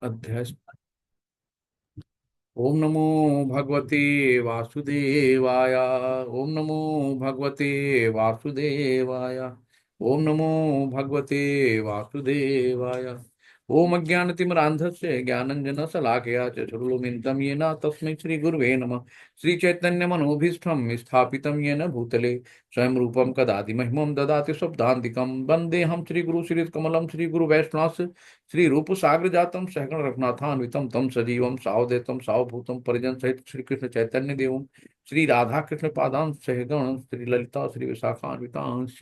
अध्याय। ओम नमो भगवते वासुदेवाय। ओम नमो भगवते वासुदेवाय। ओम नमो भगवते वासुदेवाय। ओम अज्ञानतिमिरान्धस्य ज्ञानञ्जनशलाकया चक्षुरुन्मिलितं येन तस्मै श्रीगुरुवे नमः। श्रीचैतन्यमनोभीष्टं स्थापितं येन भूतले स्वयं रूपं कदाति महिमं ददाति शब्दान्तिकं वन्देऽहं श्रीगुरुश्रीकमलं श्रीगुरुवैष्णवस्य श्री रूप सागर जातम सहगण रघुनाथान्वितम तम सजीवम सावधेतम सावभूतम परिजन सहित श्री कृष्ण चैतन्य देवम श्री राधा कृष्ण पादां सहगण श्री ललिता श्री विशाखान्वितांश।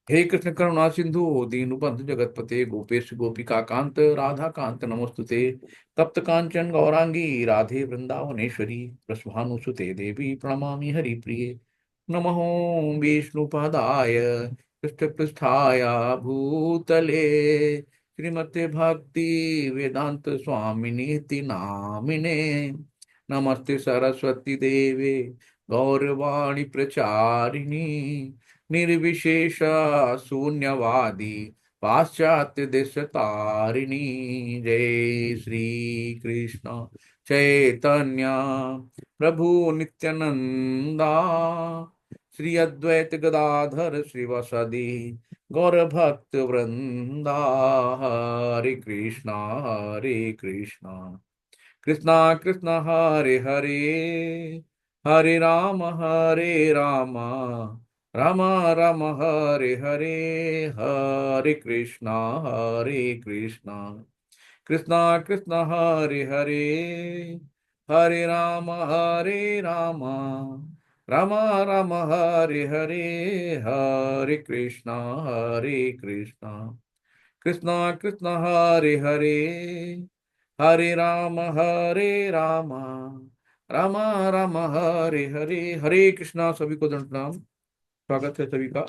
हे कृष्ण करुणा सिंधु दीनबंधु जगतपते गोपेश गोपिका कांत राधा कांत नमोस्तुते। तप्त कांचन गौरांगी राधे वृंदावनेश्वरी प्रस्भानुसुते देवी प्रणमामि हरिप्रिये। नमो विष्णुपदाय पृष्ठपृष्ठाय भूतले श्रीमते भक्ति वेदांत स्वामिनीति नामिने। नमस्ते सरस्वती देवे गौरवाणी प्रचारिणी निर्विशेष शून्यवादी पाश्चात्य देश तारिणी। जय श्री कृष्ण चैतन्य प्रभु नित्यानंदा श्री अद्वैत गदाधर श्रीवासदि गौर भक्त वृंदा। हरे कृष्णा कृष्णा कृष्णा हरे हरे हरे राम राम राम हरे हरे। हरे कृष्णा कृष्णा कृष्णा हरे राम राम राम हरे हरे। हरे कृष्णा कृष्णा कृष्णा हरे राम राम राम हरे हरे। हरे कृष्णा। सभी को दंड प्रणाम। स्वागत है सभी का।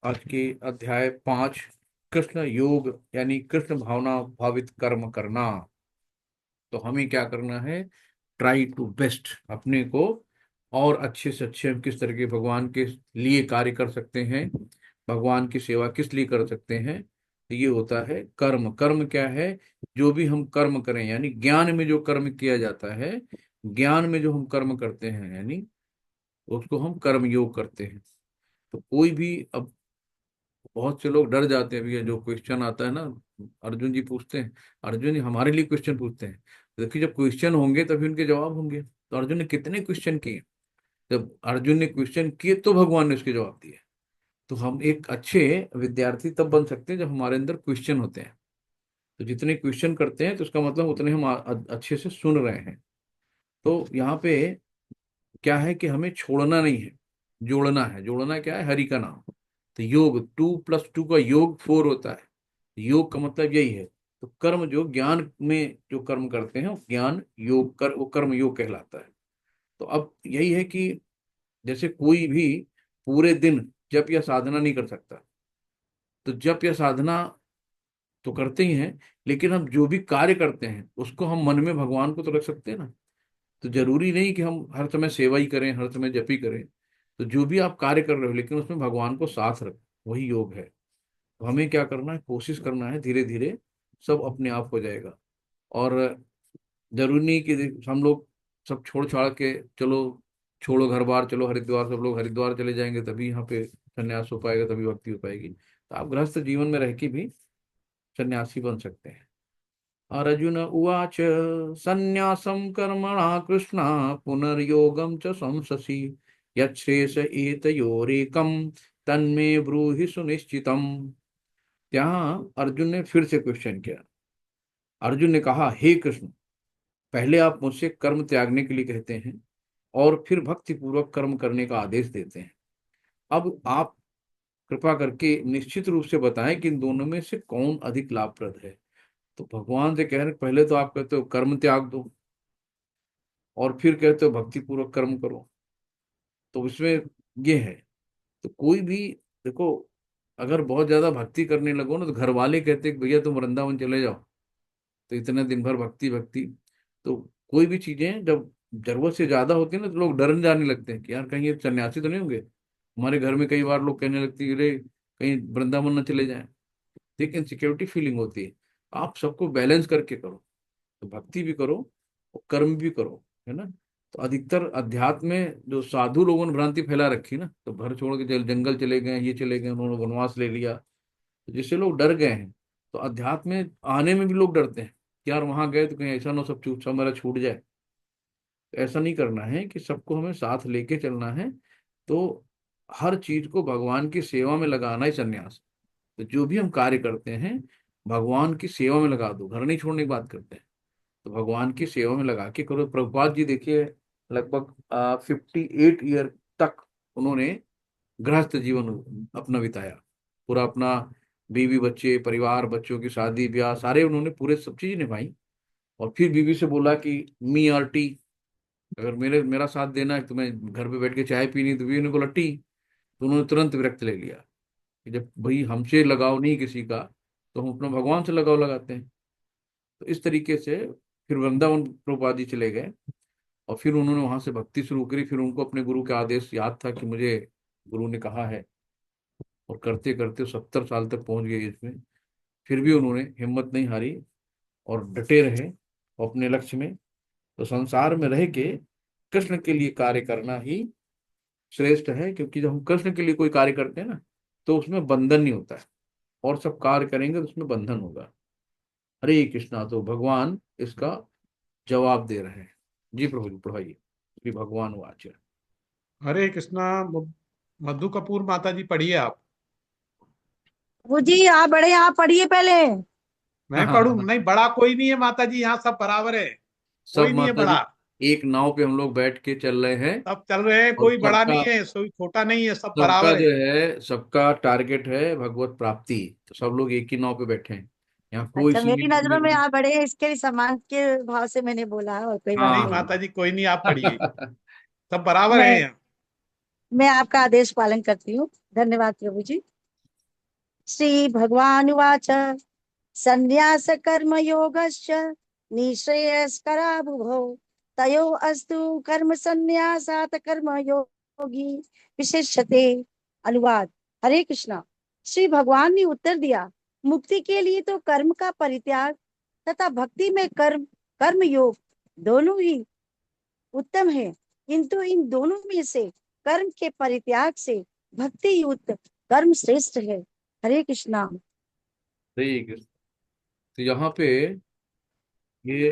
आज के अध्याय 5 कृष्ण योग यानी कृष्ण भावना भावित कर्म करना। तो हमें क्या करना है? ट्राई टू बेस्ट अपने को और अच्छे से अच्छे हम किस तरह के भगवान के लिए कार्य कर सकते हैं, भगवान की सेवा किस लिए कर सकते हैं। तो ये होता है कर्म। कर्म क्या है? जो भी हम कर्म करें यानी ज्ञान में जो कर्म किया जाता है, ज्ञान में जो हम कर्म करते हैं यानी उसको हम कर्म योग करते हैं। तो कोई भी अब बहुत से लोग डर जाते हैं भैया, जो क्वेश्चन आता है ना, अर्जुन जी पूछते हैं, अर्जुन जी हमारे लिए क्वेश्चन पूछते हैं। देखिए जब क्वेश्चन होंगे तभी उनके जवाब होंगे। तो अर्जुन ने कितने क्वेश्चन किए? जब अर्जुन ने क्वेश्चन किए तो भगवान ने उसके जवाब दिए। तो हम एक अच्छे विद्यार्थी तब बन सकते हैं जब हमारे अंदर क्वेश्चन होते हैं। तो जितने क्वेश्चन करते हैं तो उसका मतलब उतने हम अच्छे से सुन रहे हैं। तो यहाँ पे क्या है कि हमें छोड़ना नहीं है, जोड़ना है। जोड़ना क्या है? हरि का नाम। तो योग 2+2 का योग 4 होता है। योग का मतलब यही है। तो कर्म जो ज्ञान में जो कर्म करते हैं वो ज्ञान योग कर वो कर्म योग कहलाता है। तो अब यही है कि जैसे कोई भी पूरे दिन जप या साधना नहीं कर सकता। तो जप या साधना तो करते ही हैं, लेकिन हम जो भी कार्य करते हैं उसको हम मन में भगवान को तो रख सकते हैं ना। तो जरूरी नहीं कि हम हर समय सेवा ही करें, हर समय जप ही करें। तो जो भी आप कार्य कर रहे हो लेकिन उसमें भगवान को साथ रखो, वही योग है। तो हमें क्या करना है? कोशिश करना है, धीरे धीरे सब अपने आप हो जाएगा। और जरूरी नहीं कि हम लोग सब छोड़ छाड़ के चलो, छोड़ो घर बार चलो हरिद्वार, सब लोग हरिद्वार चले जाएंगे तभी यहाँ पे संन्यास हो पाएगा, तभी भक्ति हो पाएगी। तो आप गृहस्थ जीवन में रह के भी सन्यासी बन सकते हैं। अर्जुन उवाच सन्न्यासं कर्मणा कृष्ण पुनर्योगं च संससि यच्छ्रेष एतयोरेकं तन्मे ब्रूहि सुनिश्चितम्। यहाँ अर्जुन ने फिर से क्वेश्चन किया। अर्जुन ने कहा, हे कृष्ण, पहले आप मुझसे कर्म त्यागने के लिए कहते हैं और फिर भक्ति पूर्वक कर्म करने का आदेश देते हैं। अब आप कृपा करके निश्चित रूप से बताएं कि इन दोनों में से कौन अधिक लाभप्रद है। तो भगवान से कह रहे, पहले तो आप कहते हो कर्म त्याग दो और फिर कहते हो भक्ति पूर्वक कर्म करो। तो इसमें ये है। तो कोई भी देखो, अगर बहुत ज्यादा भक्ति करने लगो ना तो घर वाले कहते हैं कि भैया तुम वृंदावन चले जाओ, तो इतने दिन भर भक्ति भक्ति। तो कोई भी चीजें जब जरूरत से ज्यादा होती है ना तो लोग डरने जाने लगते हैं कि यार कहीं ये सन्यासी तो नहीं होंगे। हमारे घर में कई बार लोग कहने लगते हैं, अरे कहीं वृंदावन न चले जाएं। देखिए इनसिक्योरिटी फीलिंग होती है। आप सबको बैलेंस करके करो, तो भक्ति भी करो और कर्म भी करो, है ना। तो अधिकतर अध्यात्म में जो साधु लोगों ने भ्रांति फैला रखी ना, तो घर छोड़ के जंगल चले गए, ये चले गए, उन्होंने वनवास ले लिया, तो जिससे लोग डर गए हैं। तो अध्यात्म में आने में भी लोग डरते हैं कि यार वहां गए तो कहीं ऐसा ना हो सब सब मेरा छूट जाए। तो ऐसा नहीं करना है, कि सबको हमें साथ लेके चलना है। तो हर चीज को भगवान की सेवा में लगाना ही संन्यास। तो जो भी हम कार्य करते हैं, भगवान की सेवा में लगा दो, घर नहीं छोड़ने की बात करते हैं, तो भगवान की सेवा में लगा के करो। प्रभुपाद जी देखिए, लगभग 58 ईयर तक उन्होंने गृहस्थ जीवन अपना बिताया। पूरा अपना बीवी बच्चे परिवार, बच्चों की शादी ब्याह सारे उन्होंने पूरे सब चीज निभाई। और फिर बीवी से बोला कि मी आर टी, अगर मेरा साथ देना है, तुम्हें घर पे बैठ के चाय पीनी, तो बीवी ने बोला टी। तो उन्होंने तुरंत विरक्त ले लिया कि जब भाई हमसे लगाव नहीं किसी का, तो हम अपना भगवान से लगाव लगाते हैं। तो इस तरीके से फिर वृंदावन प्रभुपाद जी चले गए, और फिर उन्होंने वहां से भक्ति शुरू करी। फिर उनको अपने गुरु का आदेश याद था कि मुझे गुरु ने कहा है, और करते करते 70 साल तक पहुंच गए इसमें। फिर भी उन्होंने हिम्मत नहीं हारी और डटे रहे अपने लक्ष्य में। तो संसार में रह के कृष्ण के लिए कार्य करना ही श्रेष्ठ है, क्योंकि जब हम कृष्ण के लिए कोई कार्य करते हैं ना, तो उसमें बंधन नहीं होता है। और सब कार्य करेंगे तो उसमें बंधन होगा। हरे कृष्णा। तो भगवान इसका जवाब दे रहे हैं। जी प्रभु जी पढ़ाइए। श्री भगवान वाच। हरे कृष्णा। मधु कपूर माता जी, पढ़िए आप। वो जी आप बड़े, आप पढ़िए पहले। मैं पढ़ूं? नहीं, बड़ा कोई नहीं है माता जी, यहाँ सब बराबर है। सब कोई नहीं है माता जी बड़ा। एक नाव पे हम लोग बैठ के चल रहे हैं। सब चल रहे हैं, और कोई बड़ा सबका नहीं है, कोई छोटा नहीं है, सब सबका बराबर जो है। है, सबका टारगेट है भगवत प्राप्ति। तो सब लोग एक ही नाव पे बैठे हैं। यहाँ कोई अच्छा, मेरी सीनियर नजरों में जूनियर। आप बड़े हैं, इसके लिए सम्मान के भाव से मैंने बोला है, और कोई बात नहीं हाँ नहीं। माता जी, कोई नहीं, आप पढ़िए। हाँ। सब बराबर है मैं यहाँ। मैं आपका आदेश पालन करती हूँ। धन्यवाद प्रभु जी। श्री भगवान उवाच संन्यास कर्म योगश्च निःश्रेयस्करा बुभौ तयो अस्तु कर्म संन्यासात् कर्म योगी विशिष्यते। अनुवाद। हरे कृष्णा। श्री भगवान ने उत्तर दिया, मुक्ति के लिए तो कर्म का परित्याग तथा भक्ति में कर्म कर्म योग दोनों ही उत्तम है, किंतु इन दोनों में से कर्म के परित्याग से भक्ति युक्त कर्म श्रेष्ठ है। हरे कृष्णा। ठीक है। तो यहाँ पे ये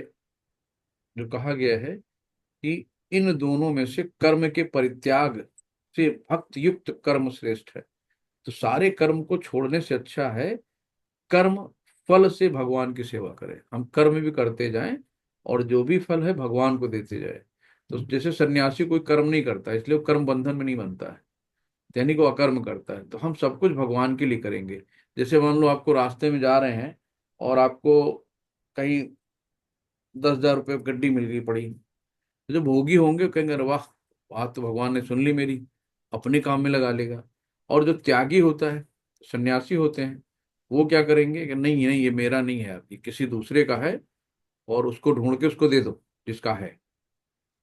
जो कहा गया है कि इन दोनों में से कर्म के परित्याग से भक्त युक्त कर्म श्रेष्ठ है। तो सारे कर्म को छोड़ने से अच्छा है कर्म फल से भगवान की सेवा करें। हम कर्म भी करते जाएं, और जो भी फल है भगवान को देते जाए। तो जैसे सन्यासी कोई कर्म नहीं करता, इसलिए वो कर्म बंधन में नहीं बनता है, यानी कि वो अकर्म करता है। तो हम सब कुछ भगवान के लिए करेंगे। जैसे मान लो आपको रास्ते में जा रहे हैं, और आपको कहीं 10,000 रुपये गड्डी मिल गई पड़ी, तो जो भोगी होंगे वो कहेंगे अरे वाह, बात तो भगवान ने सुन ली मेरी, अपने काम में लगा लेगा। और जो त्यागी होता है, सन्यासी होते हैं, वो क्या करेंगे कि नहीं नहीं ये मेरा नहीं है, ये किसी दूसरे का है, और उसको ढूंढ के उसको दे दो जिसका है।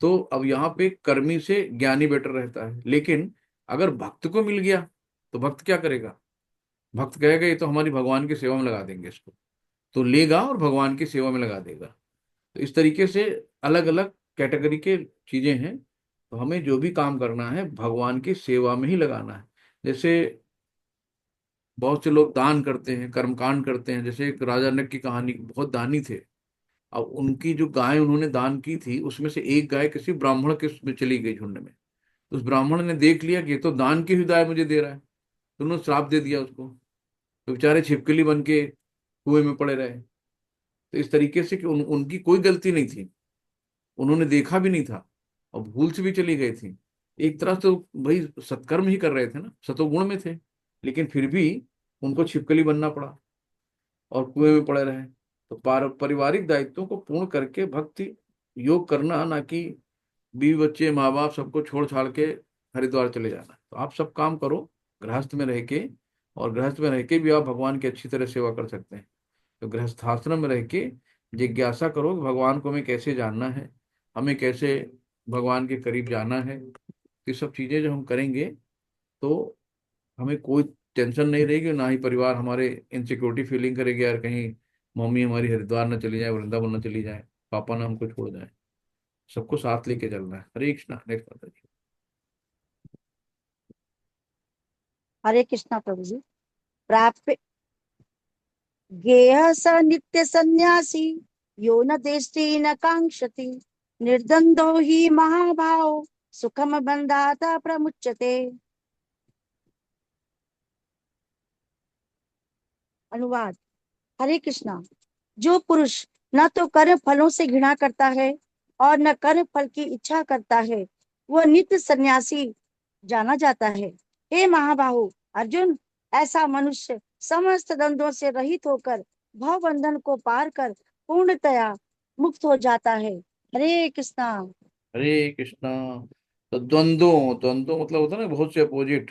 तो अब यहाँ पे कर्मी से ज्ञानी बेटर रहता है। लेकिन अगर भक्त को मिल गया, तो भक्त क्या करेगा? भक्त कहेगा ये तो हमारी भगवान की सेवा में लगा देंगे इसको, तो लेगा और भगवान की सेवा में लगा देगा। तो इस तरीके से अलग अलग कैटेगरी के चीजें हैं। तो हमें जो भी काम करना है भगवान की सेवा में ही लगाना है। जैसे बहुत से लोग दान करते हैं, कर्मकांड करते हैं। जैसे एक राजा जनक की कहानी, बहुत दानी थे। अब उनकी जो गाय उन्होंने दान की थी, उसमें से एक गाय किसी ब्राह्मण के उसमें चली गई झुंड में। तो उस ब्राह्मण ने देख लिया कि ये तो दान की ही गाय मुझे दे रहा है, तो उन्होंने श्राप दे दिया उसको। तो बेचारे छिपकली बन के कुएं में पड़े रहे। तो इस तरीके से कि उनकी कोई गलती नहीं थी, उन्होंने देखा भी नहीं था, और भूल से भी चली गई थी। एक तरह से तो भाई सत्कर्म ही कर रहे थे ना, सतोगुण में थे, लेकिन फिर भी उनको छिपकली बनना पड़ा और कुएं में पड़े रहे। तो पारिवारिक दायित्वों को पूर्ण करके भक्ति योग करना, ना कि बीवी बच्चे माँ बाप सबको छोड़ छाड़ के हरिद्वार चले जाना। तो आप सब काम करो गृहस्थ में रह के, और गृहस्थ में रह के भी आप भगवान की अच्छी तरह सेवा कर सकते हैं। तो गृहस्थाश्रम में रह के जिज्ञासा करो कि भगवान को हमें कैसे जानना है, हमें कैसे भगवान के करीब जाना है। ये सब चीजें जो हम करेंगे, तो हमें कोई टेंशन नहीं रहेगी, ना ही परिवार हमारे इनसिक्योरिटी फीलिंग करेगी यार कहीं मम्मी हमारी हरिद्वार न चली जाए, वृंदावन न चली जाए, पापा ना हमको छोड़ जाए, सबको साथ लेके चलना है। हरे कृष्णा। नेक्स्ट माता जी। हरे कृष्णा प्रभु जी। प्राप्य गेह स नित्य सन्यासी, यो न देष्टि न कांक्षति, निर्द्वंद्वो हि महाभाव, सुखम बंधात प्रमुच्यते। अनुवाद। हरे कृष्णा। जो पुरुष न तो कर्म फलों से घृणा करता है और न कर्म फल की इच्छा करता है, वह नित्य सन्यासी जाना जाता है। हे महाबाहु अर्जुन, ऐसा मनुष्य समस्त द्वंद्वों से रहित होकर भव बंधन को पार कर पूर्णतया मुक्त हो जाता है। हरे कृष्णा। हरे कृष्णा। तो द्वंद्व, द्वंद्व मतलब होता है ना बहुत से अपोजिट,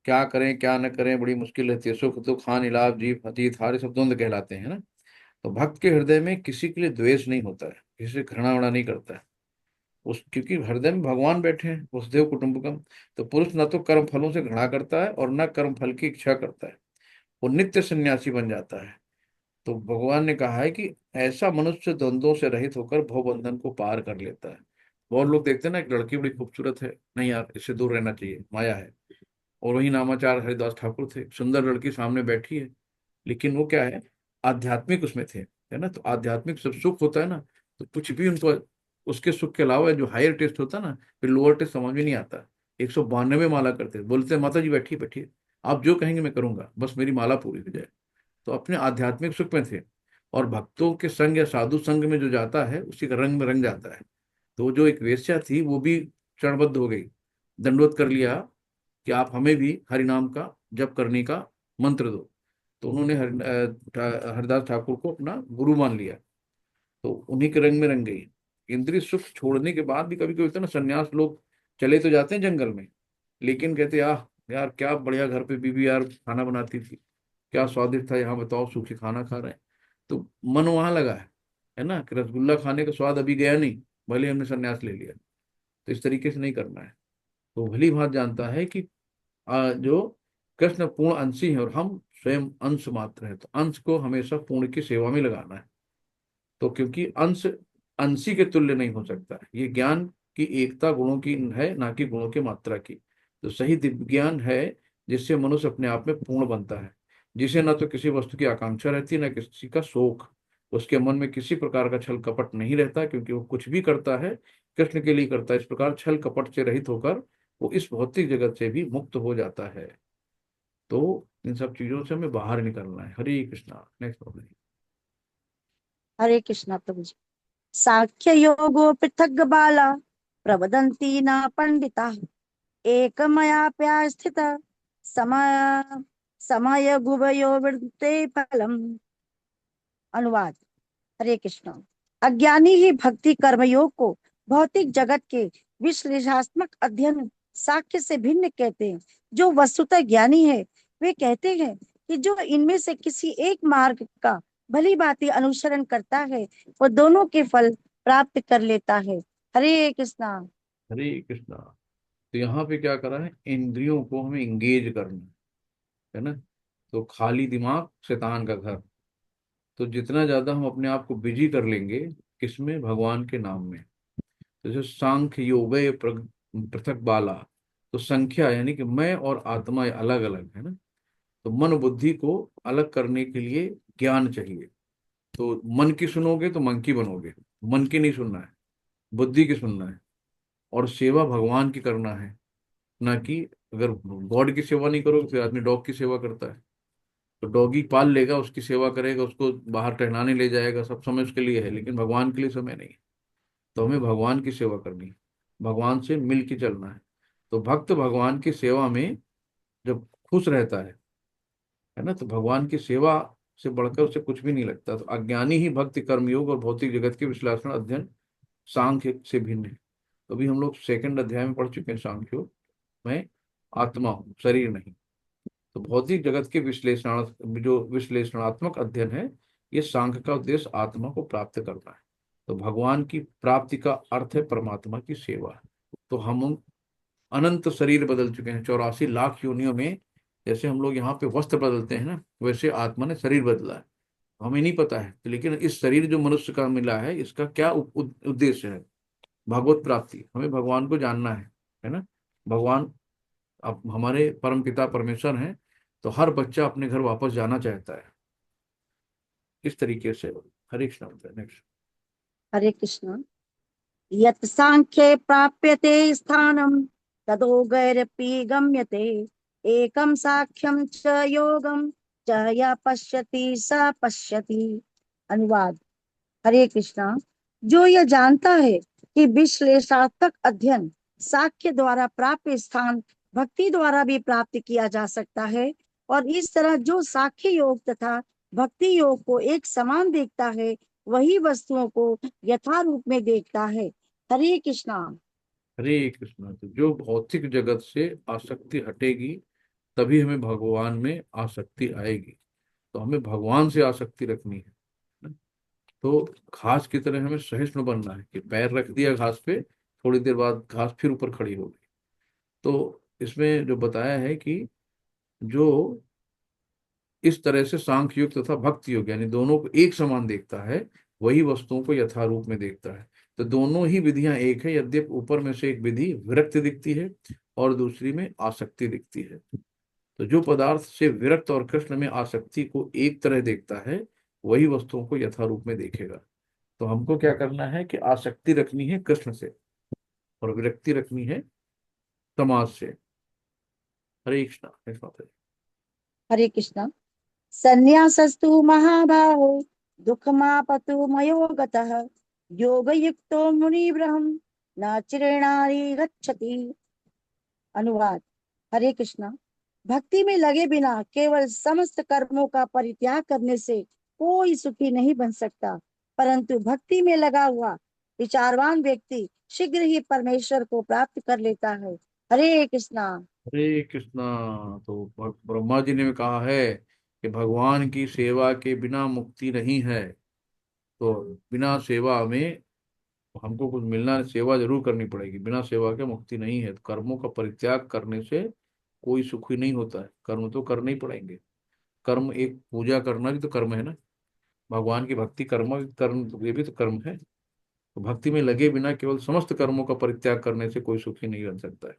क्या करें क्या न करें, बड़ी मुश्किल रहती है। सुख दुख, हानि लाभ, जीत अतीत हार, ये सब द्वंद्व कहलाते हैं ना। तो भक्त के हृदय में किसी के लिए द्वेष नहीं होता है, किसी से घृणा वृणा नहीं करता है उस, क्योंकि हृदय में भगवान बैठे हैं, वसुदेव कुटुंबकम। तो पुरुष न तो कर्म फलों से घृणा करता है और न कर्म फल की इच्छा करता है, वो नित्य सन्यासी बन जाता है। तो भगवान ने कहा है कि ऐसा मनुष्य द्वंद्वों से रहित होकर भवबंधन को पार कर लेता है। बहुत लोग देखते हैं ना, एक लड़की बड़ी खूबसूरत है, नहीं यार इससे दूर रहना चाहिए, माया है। और वही नामाचार हरिदास ठाकुर थे, सुंदर लड़की सामने बैठी है, लेकिन वो क्या है, आध्यात्मिक उसमें थे, है ना। तो आध्यात्मिक सब सुख होता है ना, तो कुछ भी उनको उसके सुख के अलावा जो हायर टेस्ट होता है ना, फिर लोअर टेस्ट समझ में नहीं आता। 192 माला करते बोलते माता जी बैठिए बैठिए, आप जो कहेंगे मैं करूंगा, बस मेरी माला पूरी हो जाए। तो अपने आध्यात्मिक सुख में थे। और भक्तों के संग या साधु संग में जो जाता है उसी का रंग में रंग जाता है। तो जो एक वेश्या थी वो भी क्षणबद्ध हो गई, दंडवत कर लिया कि आप हमें भी हरि नाम का जप करने का मंत्र दो। तो उन्होंने हरिदास ठाकुर को अपना गुरु मान लिया। तो उन्हीं के रंग में रंग गई। इंद्रिय सुख छोड़ने के बाद भी कभी कभी होता है ना, संन्यास लोग चले तो जाते हैं जंगल में, लेकिन कहते आह यार क्या बढ़िया घर पे बीवी यार खाना बनाती थी, क्या स्वादिष्ट था, यहाँ बताओ सूखी खाना खा रहे हैं। तो मन वहां लगा है ना, कि रसगुल्ला खाने का स्वाद अभी गया नहीं, भले हमने संन्यास ले लिया। तो इस तरीके से नहीं करना है। तो भली बात जानता है कि जो कृष्ण पूर्ण अंशी है और हम स्वयं अंश मात्र है, तो अंश को हमेशा पूर्ण की सेवा में लगाना है। तो क्योंकि अंश अंशी के तुल्य नहीं हो सकता है, ये ज्ञान की एकता गुणों की है, ना कि गुणों की मात्रा की। तो सही दिव्य ज्ञान है जिससे मनुष्य अपने आप में पूर्ण बनता है, जिसे न तो किसी वस्तु की आकांक्षा रहती, न किसी का शोक। उसके मन में किसी प्रकार का छल कपट नहीं रहता, क्योंकि वो कुछ भी करता है कृष्ण के लिए करता है। इस प्रकार छल कपट से रहित होकर वो इस भौतिक जगत से भी मुक्त हो जाता है। तो इन सब चीजों से हमें बाहर निकलना है। हरे कृष्णा। Next problem. हरे कृष्णा प्रभु जी। सांख्य योगो पृथग बाला, प्रवदन्ति न पंडिता, एकमयाप्यास्थित समय समय गुवयो वृत्ते फलम। अनुवाद। हरे कृष्ण। अज्ञानी ही भक्ति कर्मयोग को भौतिक जगत के विश्लेषणात्मक अध्ययन साक्ष्य से भिन्न कहते हैं। जो वस्तुतः ज्ञानी है वे कहते हैं कि जो इनमें से किसी एक मार्ग का भली भांति अनुसरण करता है वो दोनों के फल प्राप्त कर लेता है। हरे कृष्णा। हरे कृष्णा। तो यहाँ पे क्या करा है, इंद्रियों को हमें इंगेज करना है ना। तो खाली दिमाग शैतान का घर। तो जितना ज्यादा हम अपने आप को बिजी कर लेंगे किसमें, भगवान के नाम में। तो जैसे सांख्य योग पृथक बाला, तो संख्या यानी कि मैं और आत्मा अलग अलग है ना। तो मन बुद्धि को अलग करने के लिए ज्ञान चाहिए। तो मन की सुनोगे तो मन की बनोगे, मन की नहीं सुनना है, बुद्धि की सुनना है। और सेवा भगवान की करना है, ना कि अगर गॉड की सेवा नहीं करोगे फिर आदमी डॉग की सेवा करता है। तो डॉगी पाल लेगा, उसकी सेवा करेगा, उसको बाहर टहलाने ले जाएगा, सब समय उसके लिए है, लेकिन भगवान के लिए समय नहीं है। तो हमें भगवान की सेवा करनी है, भगवान से मिल के चलना है। तो भक्त भगवान की सेवा में जब खुश रहता है ना, तो भगवान की सेवा से बढ़कर उसे कुछ भी नहीं लगता। तो अज्ञानी ही भक्ति कर्मयोग और भौतिक जगत के विश्लेषण अध्ययन सांख्य से भिन्न है। तो अभी हम लोग सेकंड अध्याय में पढ़ चुके हैं सांख्यो में, आत्मा हूँ शरीर नहीं। तो भौतिक जगत के जो विश्लेषणात्मक अध्ययन है, ये सांख्य का उद्देश्य आत्मा को प्राप्त करना है। तो भगवान की प्राप्ति का अर्थ है परमात्मा की सेवा। तो हम अनंत शरीर बदल चुके हैं 84 लाख योनियों में। जैसे हम लोग यहाँ पे वस्त्र बदलते हैं ना, वैसे आत्मा ने शरीर बदला है। हमें नहीं पता है, लेकिन इस शरीर जो मनुष्य का मिला है इसका क्या उद्देश्य है? भगवत प्राप्ति, हमें भगवान को जानना है ना। भगवान अब हमारे परम पिता परमेश्वर हैं, तो हर बच्चा अपने घर वापस जाना चाहता है। इस तरीके से हरे कृष्ण। नेक्स्ट। हरे कृष्ण। यत् सांख्ये प्राप्यते स्थानं ततो गैरपि गम्यते, एकं साख्यं च योगं च यः पश्यति स पश्यति। अनुवाद। हरे कृष्णा। जो यह जानता है कि विश्लेषणात्मक अध्ययन साक्ष्य द्वारा प्राप्त स्थान भक्ति द्वारा भी प्राप्त किया जा सकता है, और इस तरह जो साक्ष्य योग तथा भक्ति योग को एक समान देखता है वही वस्तुओं को यथारूप में देखता है। हरे कृष्णा। हरे कृष्ण। तो जो भौतिक जगत से आसक्ति हटेगी तभी हमें भगवान में आसक्ति आएगी। तो हमें भगवान से आसक्ति रखनी है ना? तो घास की तरह हमें सहिष्णु बनना है कि पैर रख दिया घास पे, थोड़ी देर बाद घास फिर ऊपर खड़ी हो गई। तो इसमें जो बताया है कि जो इस तरह से सांख्य योग तथा भक्ति योग यानी दोनों को एक समान देखता है, वही वस्तुओं को यथारूप में देखता है। तो दोनों ही विधियां एक है, यद्यपि ऊपर में से एक विधि विरक्ति दिखती है और दूसरी में आसक्ति दिखती है। तो जो पदार्थ से विरक्त और कृष्ण में आसक्ति को एक तरह देखता है, वही वस्तुओं को यथारूप में देखेगा। तो हमको क्या करना है कि आसक्ति रखनी है कृष्ण से और विरक्ति रखनी है समाज से। हरे कृष्णा। नेक्स्ट बात है। हरे कृष्णा। संन्यासस्तु महाबाहो दुःखमापतु मयो गतः, योगयुक्तो मुनिब्रह्म न चिरेणानि गच्छति। अनुवाद। हरे कृष्णा। भक्ति में लगे बिना केवल समस्त कर्मों का परित्याग करने से कोई सुखी नहीं बन सकता, परंतु भक्ति में लगा हुआ विचारवान व्यक्ति शीघ्र ही परमेश्वर को प्राप्त कर लेता है। हरे कृष्णा। हरे कृष्णा। तो ब्रह्मा जी ने कहा है कि भगवान की सेवा के बिना मुक्ति नहीं है। तो बिना सेवा में हमको कुछ मिलना, सेवा जरूर करनी पड़ेगी, बिना सेवा के मुक्ति नहीं है। तो कर्मों का परित्याग करने से कोई सुखी नहीं होता है, कर्म तो करने ही पड़ेंगे। कर्म, एक पूजा करना भी तो कर्म है ना, भगवान की भक्ति कर्म ये भी तो कर्म है। तो भक्ति में लगे बिना केवल समस्त कर्मों का परित्याग करने से कोई सुखी नहीं बन सकता है।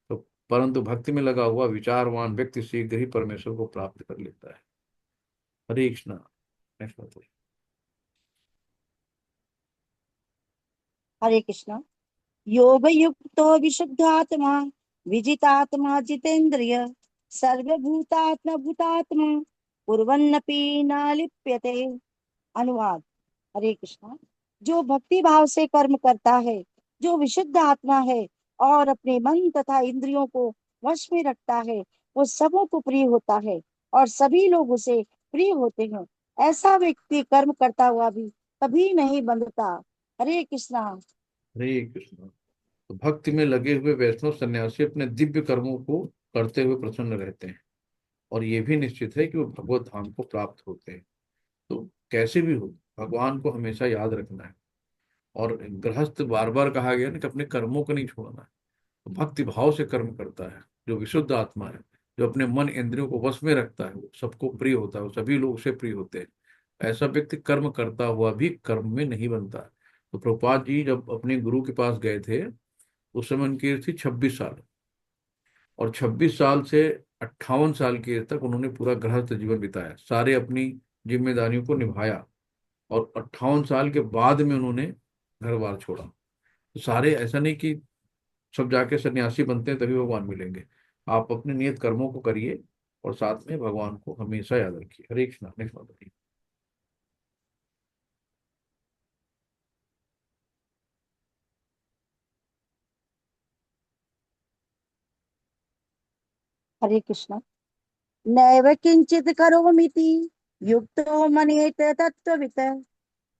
तो परंतु भक्ति में लगा हुआ विचारवान व्यक्ति शीघ्र ही परमेश्वर को प्राप्त कर लेता है। हरे कृष्णा। नेक्स्ट बात है। हरे कृष्णा। योग युक्तो विशुद्धात्मा विजितात्मा जितेन्द्रिय सर्वभूतात्मा भूतात्मा कुर्वन्नपि न लिप्यते। अनुवाद। हरे कृष्णा। जो भक्ति भाव से कर्म करता है, जो विशुद्ध आत्मा है और अपने मन तथा इंद्रियों को वश में रखता है, वो सबों को प्रिय होता है और सभी लोग उसे प्रिय होते हैं। ऐसा व्यक्ति कर्म करता हुआ भी कभी नहीं बंधता। हरे कृष्णा। हरे कृष्णा। तो भक्ति में लगे हुए वैष्णव सन्यासी अपने दिव्य कर्मों को करते हुए प्रसन्न रहते हैं और ये भी निश्चित है कि वो भगवत धाम को प्राप्त होते हैं। तो कैसे भी हो, भगवान को हमेशा याद रखना है। और गृहस्थ, बार बार कहा गया ना कि अपने कर्मों को नहीं छोड़ना है। तो भक्ति भाव से कर्म करता है जो विशुद्ध आत्मा है, जो अपने मन इंद्रियों को वश में रखता है, वो सबको प्रिय होता है, वो सभी लोग उसे प्रिय होते हैं। ऐसा व्यक्ति कर्म करता हुआ भी कर्म में नहीं बनता। तो प्रभुपाद जी जब अपने गुरु के पास गए थे, उस समय उनकी एज थी 26 साल, और 26 साल से 58 साल की एज तक उन्होंने पूरा गृहस्थ जीवन बिताया, सारे अपनी जिम्मेदारियों को निभाया। और 58 साल के बाद में उन्होंने घर बार छोड़ा। तो सारे, ऐसा नहीं कि सब जाके सन्यासी बनते हैं तभी भगवान मिलेंगे। आप अपने नियत कर्मों को करिए और साथ में भगवान को हमेशा याद रखिए। हरे कृष्णा। नेक्स्ट बात बताइए। हरे कृष्णा। नैव किंचित करोमीति युक्तो मन्येत तत्त्ववित्,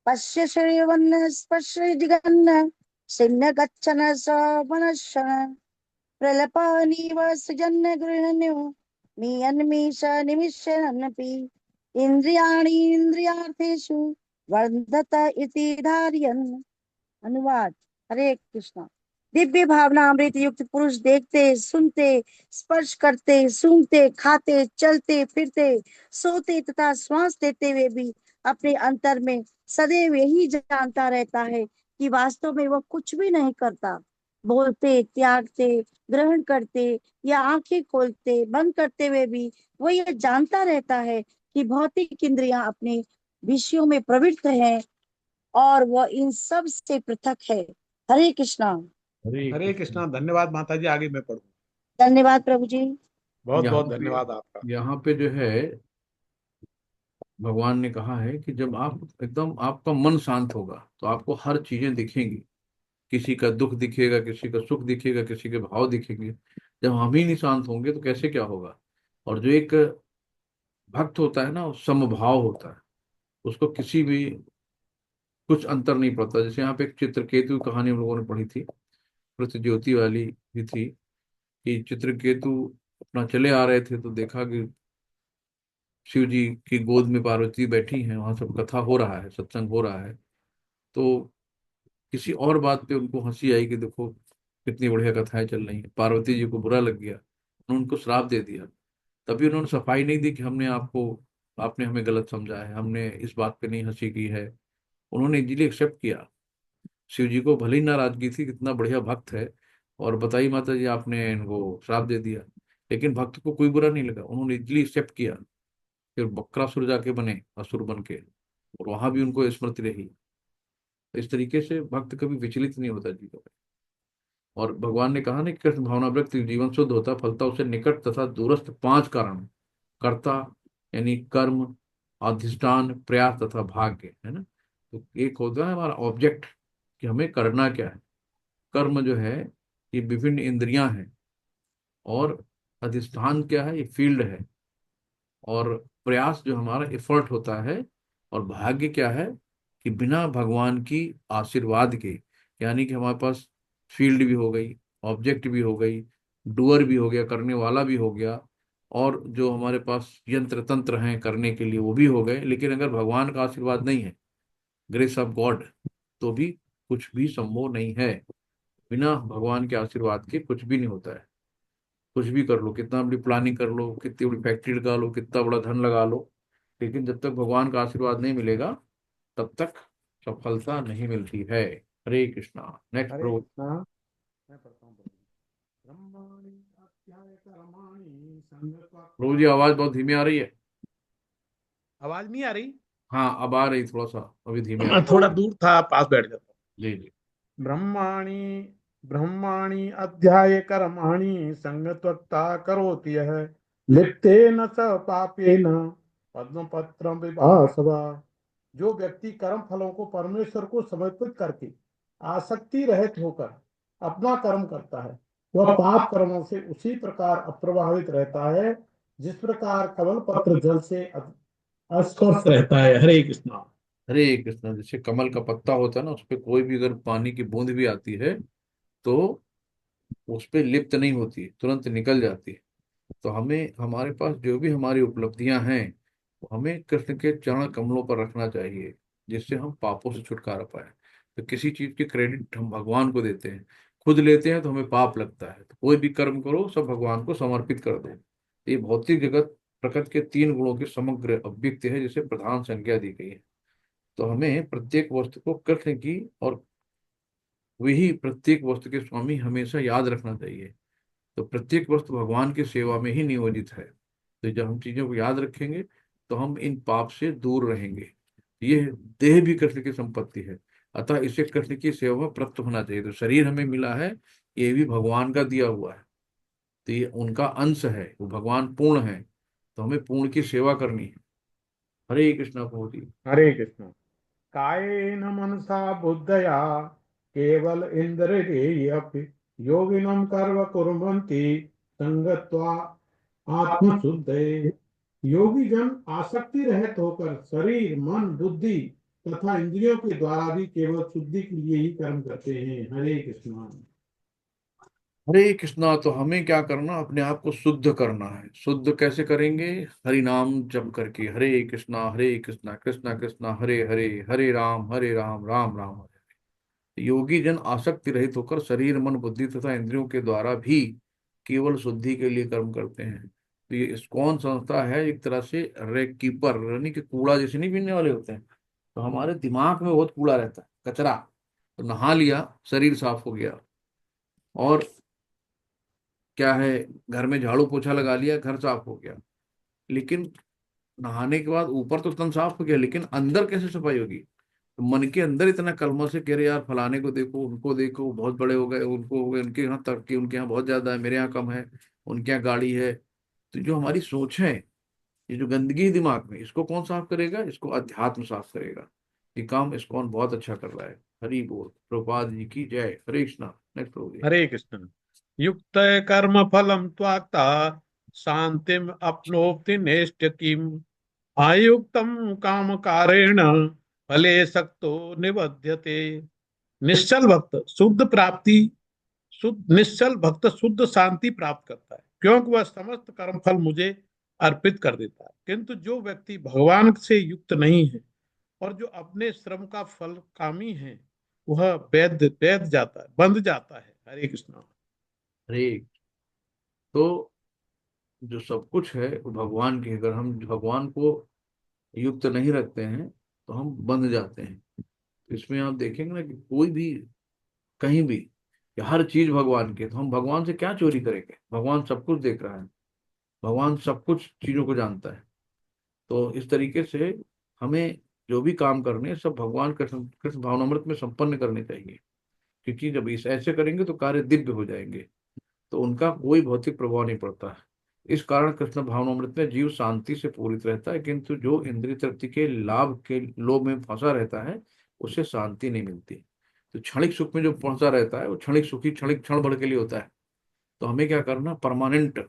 पश्य श्रेयवन्न स्पश्य जिगन्न सिन्न गच्छन स मनश्शन, प्रलपनीव सृजन्न गृहण्यो मियन्मीश निमिषन्नपि, इंद्रियाणि इंद्रियार्थेषु वर्धत इति धारयन्। अनुवाद। हरे कृष्णा। दिव्य भावना अमृत युक्त पुरुष देखते, सुनते, स्पर्श करते, सूंघते, खाते, चलते फिरते, सोते तथा श्वास लेते हुए भी अपने अंतर में सदैव यही जानता रहता है कि वास्तव में वह कुछ भी नहीं करता। बोलते, त्यागते, ग्रहण करते या आंखें खोलते बंद करते हुए भी वह यह जानता रहता है कि भौतिक इंद्रियां अपने विषयों में प्रवृत्त हैं और वह इन सब से पृथक है। हरे कृष्णा। हरे कृष्णा। धन्यवाद माता जी, आगे मैं पढ़ूँ। धन्यवाद प्रभु जी। बहुत यहाँ बहुत पे धन्यवाद आपका। यहाँ पे जो है भगवान ने कहा है कि जब आप एकदम आपका मन शांत होगा तो आपको हर चीजें दिखेंगी। किसी का दुख दिखेगा, किसी का सुख दिखेगा, किसी के भाव दिखेंगे। जब हम ही नहीं शांत होंगे तो कैसे क्या होगा। और जो एक भक्त होता है ना, वो समभाव होता है। उसको किसी भी कुछ अंतर नहीं पड़ता। जैसे यहाँ पे एक चित्रकेतु की कहानी हम लोगों ने पढ़ी थी, ज्योति वाली भी थी, कि चित्रकेतु अपना चले आ रहे थे तो देखा कि शिव जी की गोद में पार्वती बैठी हैं, वहां सब कथा हो रहा है, सत्संग हो रहा है। तो किसी और बात पे उनको हंसी आई कि देखो कितनी बढ़िया कथाएं चल रही हैं। पार्वती जी को बुरा लग गया, उन्होंने उनको श्राप दे दिया। तभी उन्होंने सफाई नहीं दी कि आपने हमें गलत समझा है, हमने इस बात पे नहीं हंसी की है। उन्होंने इजीली एक्सेप्ट किया। शिव जी को भले ही नाराजगी थी, कितना बढ़िया भक्त है, और बताइए माता जी आपने इनको श्राप दे दिया। लेकिन भक्त को कोई बुरा नहीं लगा, उन्होंने इजीली एक्सेप्ट किया। फिर बक्रासुर जाके बने असुर बन के, और वहां भी उनको स्मृति रही। तो इस तरीके से भक्त कभी विचलित नहीं होता जीवन में। और भगवान ने कहा ना कि कृष्ण भावनाव्यक्त जीवन शुद्ध होता, फलता उसे निकट तथा दूरस्थ पांच कारण: कर्ता यानी कर्म, अधिष्ठान, प्रयास तथा भाग्य, है ना। तो एक होता है हमारा ऑब्जेक्ट कि हमें करना क्या है। कर्म जो है ये विभिन्न इंद्रियां हैं, और अधिष्ठान क्या है, ये फील्ड है। और प्रयास जो हमारा एफर्ट होता है। और भाग्य क्या है कि बिना भगवान की आशीर्वाद के, यानी कि हमारे पास फील्ड भी हो गई, ऑब्जेक्ट भी हो गई, डूअर भी हो गया, करने वाला भी हो गया, और जो हमारे पास यंत्र तंत्र हैं करने के लिए वो भी हो गए। लेकिन अगर भगवान का आशीर्वाद नहीं है, ग्रेस ऑफ गॉड, तो भी कुछ भी संभव नहीं है। बिना भगवान के आशीर्वाद के कुछ भी नहीं होता है। कुछ भी कर लो, कितना बड़ी प्लानिंग कर लो, कितनी बड़ी फैक्ट्री लगा लो, कितना बड़ा धन लगा लो, लेकिन जब तक भगवान का आशीर्वाद नहीं मिलेगा तब तक सफलता नहीं मिलती है। हरे कृष्णा। नेक्स्ट हरे प्रो। कृष्णा। मैं पढ़ता हूँ। ब्रह्माणि अध्याय कर्माणि प्रभु जी संगत्वा। आवाज बहुत धीमी आ रही है। आवाज नहीं आ रही? हाँ अब आ रही, थोड़ा सा अभी धीमी आ मैं रही। थोड़ा दूर था, पास बैठ जाता जी जी। हूँ। ब्रह्माणि ब्रह्माणि अध्याय कर्माणि संगत्वक्ता करोति यः लिप्तेन स पापेन पद्मपत्रं विभासवा। जो व्यक्ति कर्म फलों को परमेश्वर को समर्पित करके आसक्ति रहित होकर अपना कर्म करता है, वह पाप कर्मों से उसी प्रकार अप्रभावित रहता है जिस प्रकार कमल पत्र जल से अस्पर्श रहता है। हरे कृष्णा। हरे कृष्णा। जैसे कमल का पत्ता होता है ना, उस पे कोई भी अगर पानी की बूंद भी आती है तो उस पे लिप्त नहीं होती, तुरंत निकल जाती है। तो हमें हमारे पास जो भी हमारी उपलब्धियां हैं वो हमें कृष्ण के चरण कमलों पर रखना चाहिए, जिससे हम पापों से छुटकारा पाए। तो किसी चीज की क्रेडिट हम भगवान को देते हैं, खुद लेते हैं तो हमें पाप लगता है। तो कोई भी कर्म करो सब भगवान को समर्पित कर दो। ये भौतिक जगत प्रकृति के तीन गुणों के समग्र अभिव्यक्ति है, जिसे प्रधान संज्ञा दी गई है। तो हमें प्रत्येक वस्तु को कृष्ण की और वही प्रत्येक वस्तु के स्वामी हमेशा याद रखना चाहिए। तो प्रत्येक वस्तु भगवान की सेवा में ही नियोजित है। तो जब हम चीजों को याद रखेंगे तो हम इन पाप से दूर रहेंगे। ये देह भी कृष्ण की संपत्ति है, अतः इसे कृष्ण की सेवा में प्रयुक्त होना चाहिए। तो शरीर हमें मिला है, ये भी भगवान का दिया हुआ है। तो ये उनका अंश है, वो भगवान पूर्ण है, तो हमें पूर्ण की सेवा करनी है। हरे कृष्णा प्रभु जी। हरे कृष्णा। कायेन मनसा बुद्धया केवल इंद्रियैरपि योगिनं कर्म कुर्वन्ति संगत्वा आत्मशुद्धये। योगी जन आसक्ति रहित होकर शरीर, मन, बुद्धि तथा इंद्रियों के द्वारा भी केवल शुद्धि के लिए ही कर्म करते हैं। हरे कृष्णा। हरे कृष्णा। तो हमें क्या करना, अपने आप को शुद्ध करना है। शुद्ध कैसे करेंगे? हरि नाम जप करके। हरे कृष्णा कृष्णा कृष्णा हरे हरे, हरे राम राम राम हरे। योगी जन आसक्ति रहित होकर शरीर मन बुद्धि तथा इंद्रियों के द्वारा भी केवल शुद्धि के लिए कर्म करते हैं। तो ये इस्कॉन संस्था है एक तरह से रेक कीपर, यानी कि कूड़ा जैसे नहीं पीने वाले होते हैं, तो हमारे दिमाग में बहुत कूड़ा रहता है, कचरा। तो नहा लिया, शरीर साफ हो गया, और क्या है, घर में झाड़ू पोछा लगा लिया, घर साफ हो गया। लेकिन नहाने के बाद ऊपर तो तन साफ हो गया, लेकिन अंदर कैसे सफाई होगी? तो मन के अंदर इतना कलमश है, कह रहे यार फलाने को देखो, उनको देखो, बहुत बड़े हो गए, उनको हो गए, उनके यहाँ तरक्की, उनके यहाँ बहुत ज्यादा है, मेरे यहाँ कम है, उनके यहाँ गाड़ी है। तो जो हमारी सोच है, ये जो गंदगी है दिमाग में, इसको कौन साफ करेगा? इसको अध्यात्म साफ करेगा। ये काम इस्कॉन बहुत अच्छा कर रहा है। हरि बोल, प्रभुपाद जी की जय। हरे कृष्णा। नेक्स्ट प्रभु जी। हरे कृष्ण। युक्त कर्म फलम त्वाक्ता शांतिम अपनोति नेष्टकिम आयुक्तम काम कारेण फले सक्तो निबध्यते। निश्चल भक्त शुद्ध प्राप्ति, शुद्ध निश्चल भक्त शुद्ध शांति प्राप्त करता है, क्योंकि वह समस्त कर्म फल मुझे अर्पित कर देता है। किंतु जो व्यक्ति भगवान से युक्त नहीं है और जो अपने श्रम का फल कामी है, वह वैध वैध जाता है, बंध जाता है। हरे कृष्ण। हरे। तो जो सब कुछ है वो भगवान की, अगर हम भगवान को युक्त नहीं रखते हैं तो हम बंध जाते हैं। तो इसमें आप देखेंगे ना कि कोई भी, कहीं भी, कि हर चीज भगवान की है, तो हम भगवान से क्या चोरी करेंगे? भगवान सब कुछ देख रहा है, भगवान सब कुछ चीजों को जानता है। तो इस तरीके से हमें जो भी काम करने हैं, सब भगवान कृष्ण कृष्ण भावनामृत में संपन्न करने चाहिए। क्योंकि जब इस ऐसे करेंगे तो कार्य दिव्य हो जाएंगे, तो उनका कोई भौतिक प्रभाव नहीं पड़ता है। इस कारण कृष्ण भावनामृत में जीव शांति से पूरित रहता है, किंतु जो इंद्रिय तृप्ति के लाभ के लोभ में फंसा रहता है, उसे शांति नहीं मिलती। तो क्षणिक सुख में जो फंसा रहता है, वो क्षणिक सुखी, क्षणिक क्षण भर के लिए होता है। तो हमें क्या करना, परमानेंट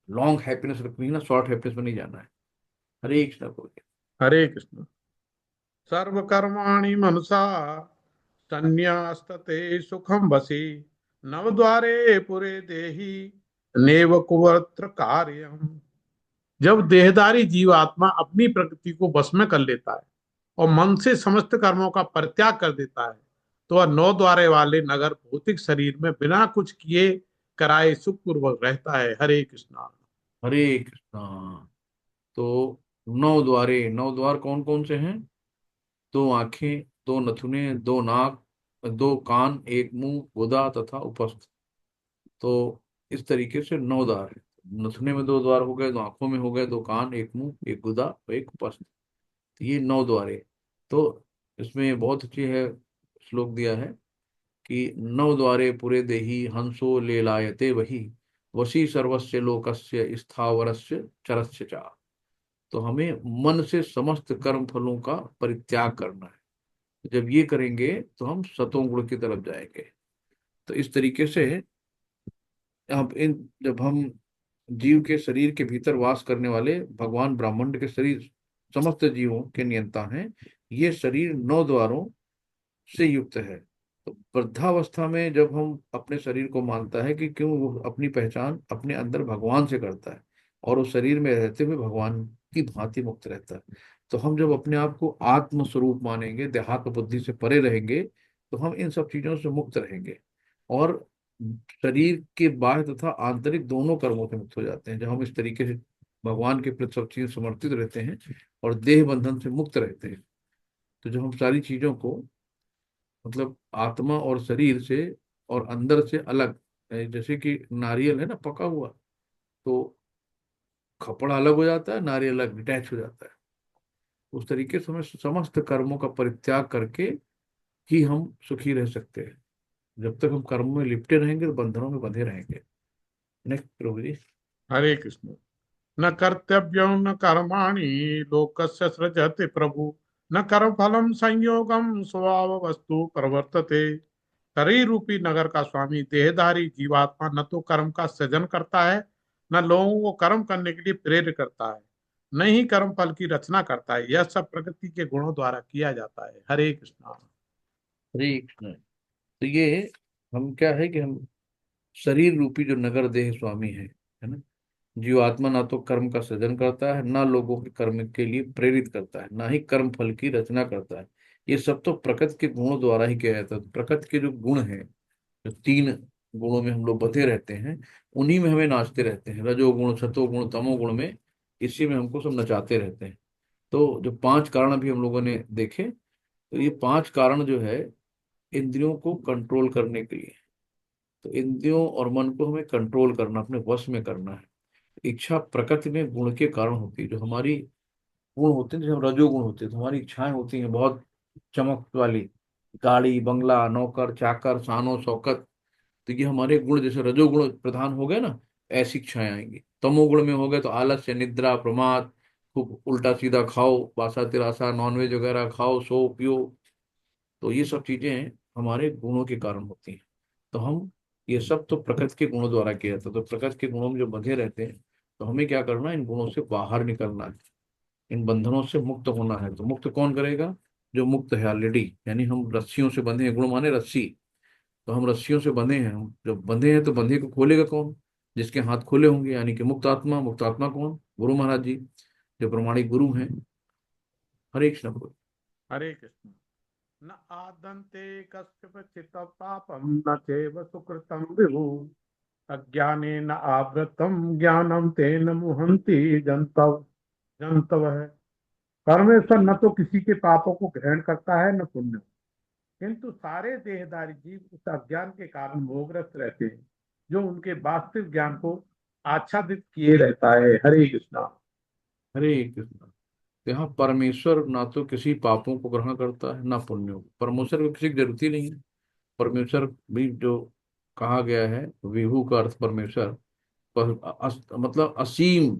लॉन्ग हैप्पीनेस रखनी है ना, शॉर्ट हैप्पीनेस में नहीं जाना है। हरे कृष्ण बोल। हरे कृष्ण। सर्व कर्माणि मनसा संन्यास्तते सुखम बसी नवद्वारे पुरे देहि नेव कुवत्र कार्यम। जब देहधारी जीवात्मा अपनी प्रकृति को वश में कर लेता है और मन से समस्त कर्मों का परित्याग कर देता है, तो वह नौ द्वारे वाले नगर भौतिक शरीर में बिना कुछ किए कराए सुखपूर्वक रहता है। हरे कृष्णा। हरे कृष्णा। तो नौ द्वारे, नौ द्वार कौन कौन से हैं? दो आंखें, दो नथुने, दो नाक, दो कान, एक मुंह, गुदा तथा उपस्थ। तो इस तरीके से नौ द्वार है। नथुने में दो द्वार हो गए, दो आंखों में हो गए, दो कान, एक मुंह, एक गुदा और एक उपस्थ। तो ये नौ द्वारे। तो इसमें बहुत अच्छी है, श्लोक दिया है कि नौ द्वारे पुरे देहि हंसो लेलायते वही वशी सर्वस्य लोकस्य स्थावरस्य चरस्य चा। तो हमें मन से समस्त कर्म फलों का परित्याग करना है। जब ये करेंगे तो हम सतों गुण की तरफ जाएंगे। तो इस तरीके से अब इन जब हम जीव के शरीर के भीतर वास करने वाले भगवान ब्रह्मांड के शरीर समस्त जीवों के नियंता हैं, ये शरीर नौ द्वारों से युक्त है। तो वृद्धावस्था में जब हम अपने शरीर को मानता है कि क्यों, वो अपनी पहचान अपने अंदर भगवान से करता है, और उस शरीर में रहते हुए भगवान की भांति मुक्त रहता है। तो हम जब अपने आप को आत्म स्वरूप मानेंगे, देहात्म बुद्धि से परे रहेंगे, तो हम इन सब चीजों से मुक्त रहेंगे, और शरीर के बाह्य तथा आंतरिक दोनों कर्मों से मुक्त हो जाते हैं। जब हम इस तरीके से भगवान के प्रति सब चीज समर्पित रहते हैं और देह बंधन से मुक्त रहते हैं, तो जब हम सारी चीजों को, मतलब आत्मा और शरीर से और अंदर से अलग, जैसे कि नारियल है ना पका हुआ, तो खपड़ा अलग हो जाता है, नारियल अलग डिटैच हो जाता है। उस तरीके से हमें समस्त कर्मों का परित्याग करके ही हम सुखी रह सकते हैं। जब तक हम कर्म में लिपटे रहेंगे तो बंधनों में बंधे रहेंगे। नेक्स्ट प्रभु जी। हरे कृष्ण। न कर्तव्यं न कर्माणि लोकस्य सृजति प्रभु न कर्म फलम संयोगम स्वभाव वस्तु प्रवर्तते। शरीर रूपी नगर का स्वामी देहधारी जीवात्मा न तो कर्म का सृजन करता है, न लोगों को कर्म करने के लिए प्रेरित करता है, न ही कर्म फल की रचना करता है। यह सब प्रकृति के गुणों द्वारा किया जाता है। हरे कृष्णा। हरे कृष्ण। तो ये हम क्या है कि हम शरीर रूपी जो नगर देह स्वामी है ना, जीवात्मा ना तो कर्म का सृजन करता है, ना लोगों के कर्म के लिए प्रेरित करता है, ना ही कर्म फल की रचना करता है। ये सब तो प्रकृति के गुणों द्वारा ही किया जाता है। तो प्रकृति के जो गुण हैं, जो तीन गुणों में हम लोग बंधे रहते हैं, उन्हीं में हमें नाचते रहते हैं। रजोगुण, सतोगुण, तमोगुण में, इसी में हमको सब नचाते रहते हैं। तो जो पांच कारण अभी हम लोगों ने देखे, तो ये पांच कारण जो है इंद्रियों को कंट्रोल करने के लिए। तो इंद्रियों और मन को हमें कंट्रोल करना, अपने वश में करना है। इच्छा प्रकृति में गुण के कारण होती है। जो हमारी गुण होते हैं, जैसे हम रजोगुण होते हैं, तो हमारी इच्छाएं होती हैं बहुत चमक वाली, गाड़ी बंगला, नौकर चाकर, शानो शौकत। तो ये हमारे गुण जैसे रजोगुण प्रधान हो गए ना, ऐसी इच्छाएं आएंगी। तमोगुण में हो गए तो आलस्य, निद्रा, प्रमाद, खूब उल्टा सीधा खाओ, बासा तिरासा, नॉनवेज वगैरह खाओ, सो पियो। तो ये सब चीजें हमारे गुणों के कारण होती हैं। तो हम, ये सब तो प्रकृति के गुणों द्वारा किया जाता है। तो प्रकृति के गुणों में जो बंधे रहते हैं, तो हमें क्या करना है, इन गुणों से बाहर निकलना है, इन बंधनों से मुक्त होना है। तो मुक्त कौन करेगा? जो मुक्त है ऑलरेडी, यानी हम रस्सियों से बंधे हैं। गुण माने रस्सी। तो हम रस्सियों से बंधे हैं। हम जब बंधे हैं तो बंधे को खोलेगा कौन? जिसके हाथ खुले होंगे, यानी कि मुक्त आत्मा। मुक्त आत्मा कौन? गुरु महाराज जी, जो प्रमाणिक गुरु हैं। हरे कृष्ण बोल। हरे कृष्ण। न आदन्ते कस्यचित् पापं न चैव सुकृतं विभु अज्ञानेन आवृतं ज्ञानं तेन मुहन्ति जन्तवः। परमेश्वर न तो किसी के पापों को ग्रहण करता है न पुण्य, किंतु सारे देहधारी जीव उस अज्ञान के कारण मोहग्रस्त रहते हैं जो उनके वास्तविक ज्ञान को आच्छादित किए रहता है। हरे कृष्णा। हरे कृष्ण। तो यहाँ परमेश्वर ना तो किसी पापों को ग्रहण करता है ना पुण्यों को। परमेश्वर को किसी की जरूरत ही नहीं है। परमेश्वर भी जो कहा गया है, विभू का अर्थ परमेश्वर, मतलब असीम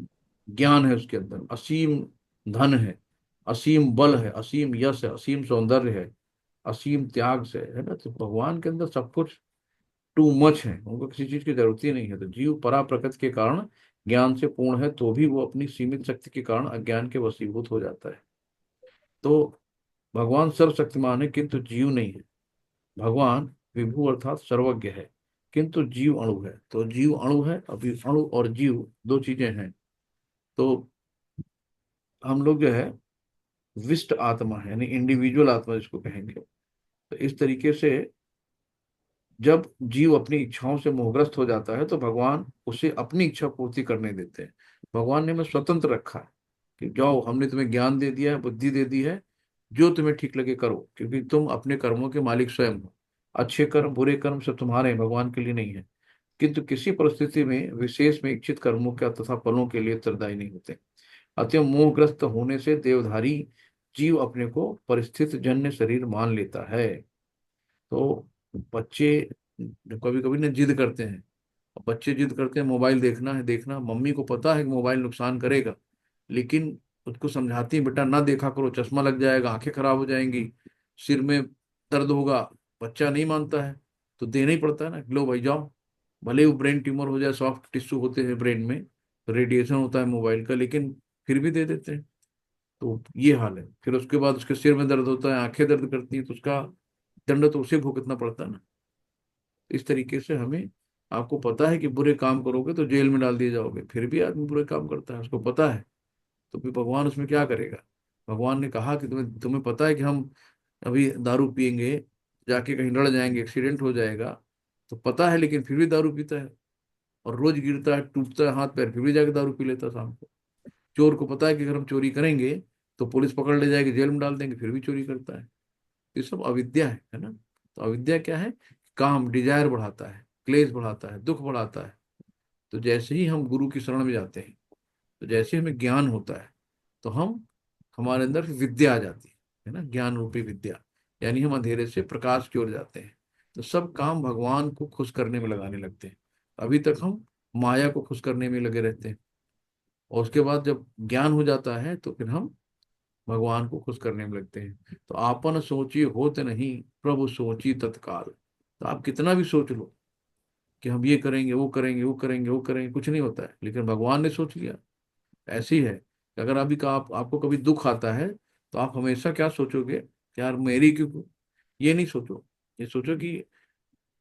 ज्ञान है उसके अंदर, असीम धन है, असीम बल है, असीम यश है, असीम सौंदर्य है, असीम त्याग से है ना। तो भगवान के अंदर सब कुछ टू मच है, उनको किसी चीज की जरूरत ही नहीं है। तो जीव परा प्रकृति के कारण ज्ञान से पूर्ण है, तो भी वो अपनी सीमित शक्ति के कारण अज्ञान के वशीभूत हो जाता है। तो भगवान सर्वशक्तिमान है, किंतु जीव नहीं है। भगवान विभु अर्थात सर्वज्ञ है, किंतु जीव अणु है। तो जीव अणु है, अभी अणु और जीव दो चीजें हैं। तो हम लोग जो है विशिष्ट आत्मा है, यानी इंडिविजुअल आत्मा जिसको कहेंगे। तो इस तरीके से जब जीव अपनी इच्छाओं से मोहग्रस्त हो जाता है, तो भगवान उसे अपनी इच्छा पूर्ति करने देते हैं। भगवान ने हमें स्वतंत्र रखा है कि जाओ, हमने तुम्हें ज्ञान दे दिया है, बुद्धि दे दी है, जो तुम्हें ठीक लगे करो, क्योंकि तुम अपने कर्मों के मालिक स्वयं हो। अच्छे कर्म बुरे कर्म सब तुम्हारे हैं, भगवान के लिए नहीं है। किंतु किसी परिस्थिति में विशेष में इच्छित कर्मों के तथा फलों के लिए उत्तरदायी नहीं होते। अतः मोहग्रस्त होने से देवधारी जीव अपने को परिस्थिति जन्य शरीर मान लेता है। तो बच्चे कभी कभी ना जिद करते हैं। बच्चे जिद करते हैं मोबाइल देखना है, देखना। मम्मी को पता है कि मोबाइल नुकसान करेगा, लेकिन उसको समझाती है बेटा ना देखा करो, चश्मा लग जाएगा, आंखें खराब हो जाएंगी, सिर में दर्द होगा। बच्चा नहीं मानता है, तो देना ही पड़ता है ना। लो भाई जाओ, भले वो ब्रेन ट्यूमर हो जाए, सॉफ्ट टिश्यू होते हैं ब्रेन में, तो रेडिएशन होता है मोबाइल का, लेकिन फिर भी दे देते हैं। तो ये हाल है। फिर उसके बाद उसके सिर में दर्द होता है, आंखें दर्द करती हैं, तो उसका दंड तो उसे भुगतना पड़ता है ना। इस तरीके से हमें, आपको पता है कि बुरे काम करोगे तो जेल में डाल दिए जाओगे, फिर भी आदमी बुरे काम करता है, उसको पता है। तो फिर भगवान उसमें क्या करेगा? भगवान ने कहा कि तुम्हें तुम्हें पता है कि हम अभी दारू पियेंगे, जाके कहीं लड़ जाएंगे, एक्सीडेंट हो जाएगा, तो पता है, लेकिन फिर भी दारू पीता है। और रोज गिरता है, टूटता है हाथ पैर, फिर भी जाके दारू पी लेता है शाम को। चोर को पता है कि अगर हम चोरी करेंगे तो पुलिस पकड़ ले जाएगी, जेल में डाल देंगे, फिर भी चोरी करता है। ये सब अविद्या है ना। तो अविद्या क्या है? काम, डिजायर बढ़ाता है, क्लेश बढ़ाता है, दुख बढ़ाता है। तो जैसे ही हम गुरु की शरण में जाते हैं, तो जैसे हमें ज्ञान होता है, तो हम, हमारे अंदर विद्या आ जाती है ना, ज्ञान रूपी विद्या। यानी हम अंधेरे से प्रकाश की ओर जाते हैं। तो सब काम भगवान को खुश करने में लगाने लगते हैं। अभी तक हम माया को खुश करने में लगे रहते हैं, और उसके बाद जब ज्ञान हो जाता है तो फिर हम भगवान को खुश करने में लगते हैं। तो आपन सोची होत नहीं, प्रभु सोची तत्काल। तो आप कितना भी सोच लो कि हम ये करेंगे, वो करेंगे, वो करेंगे, वो करेंगे, कुछ नहीं होता है, लेकिन भगवान ने सोच लिया। ऐसी है कि अगर अभी का आपको कभी दुख आता है, तो आप हमेशा क्या सोचोगे कि यार मेरी क्यों, ये नहीं सोचो। ये सोचो कि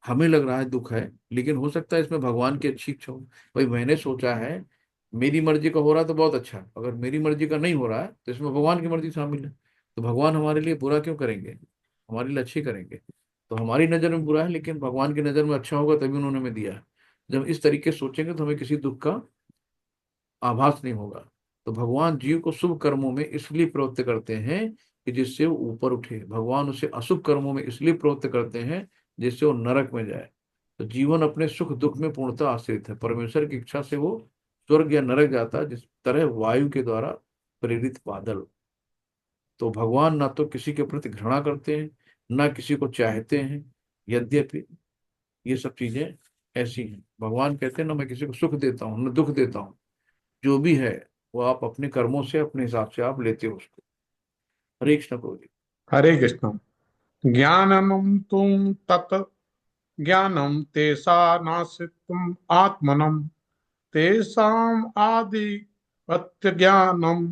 हमें लग रहा है दुख है, लेकिन हो सकता है इसमें भगवान की अच्छी इच्छा हो। भाई मैंने सोचा है, मेरी मर्जी का हो रहा है तो बहुत अच्छा है, अगर मेरी मर्जी का नहीं हो रहा है तो इसमें भगवान की मर्जी शामिल है। तो भगवान हमारे लिए बुरा क्यों करेंगे, हमारे लिए अच्छी करेंगे। तो हमारी नजर में बुरा है लेकिन भगवान की नजर में अच्छा होगा, तभी उन्होंने हमें दिया है। जब इस तरीके से सोचेंगे तो हमें किसी दुख का आभास नहीं होगा। तो भगवान जीव को शुभ कर्मों में इसलिए प्रवृत्त करते हैं कि जिससे वो ऊपर उठे, भगवान उसे अशुभ कर्मों में इसलिए प्रवृत्त करते हैं जिससे वो नरक में जाए। तो जीवन अपने सुख दुख में पूर्णतः आश्रित है, परमेश्वर की इच्छा से वो स्वर्ग या नरक जाता है, जिस तरह वायु के द्वारा प्रेरित बादल। तो भगवान ना तो किसी के प्रति घृणा करते हैं, ना किसी को चाहते हैं। यद्यपि ये सब चीजें ऐसी हैं, भगवान कहते हैं ना मैं किसी को सुख देता हूँ ना दुख देता हूँ, जो भी है वो आप अपने कर्मों से अपने हिसाब से आप लेते हो उसको। हरे कृष्ण प्रभु जी। हरे कृष्ण। ज्ञानम तुम तत् ज्ञानम तेषा नासितुम आत्मनम तेषाम आदि पत्य ज्ञानम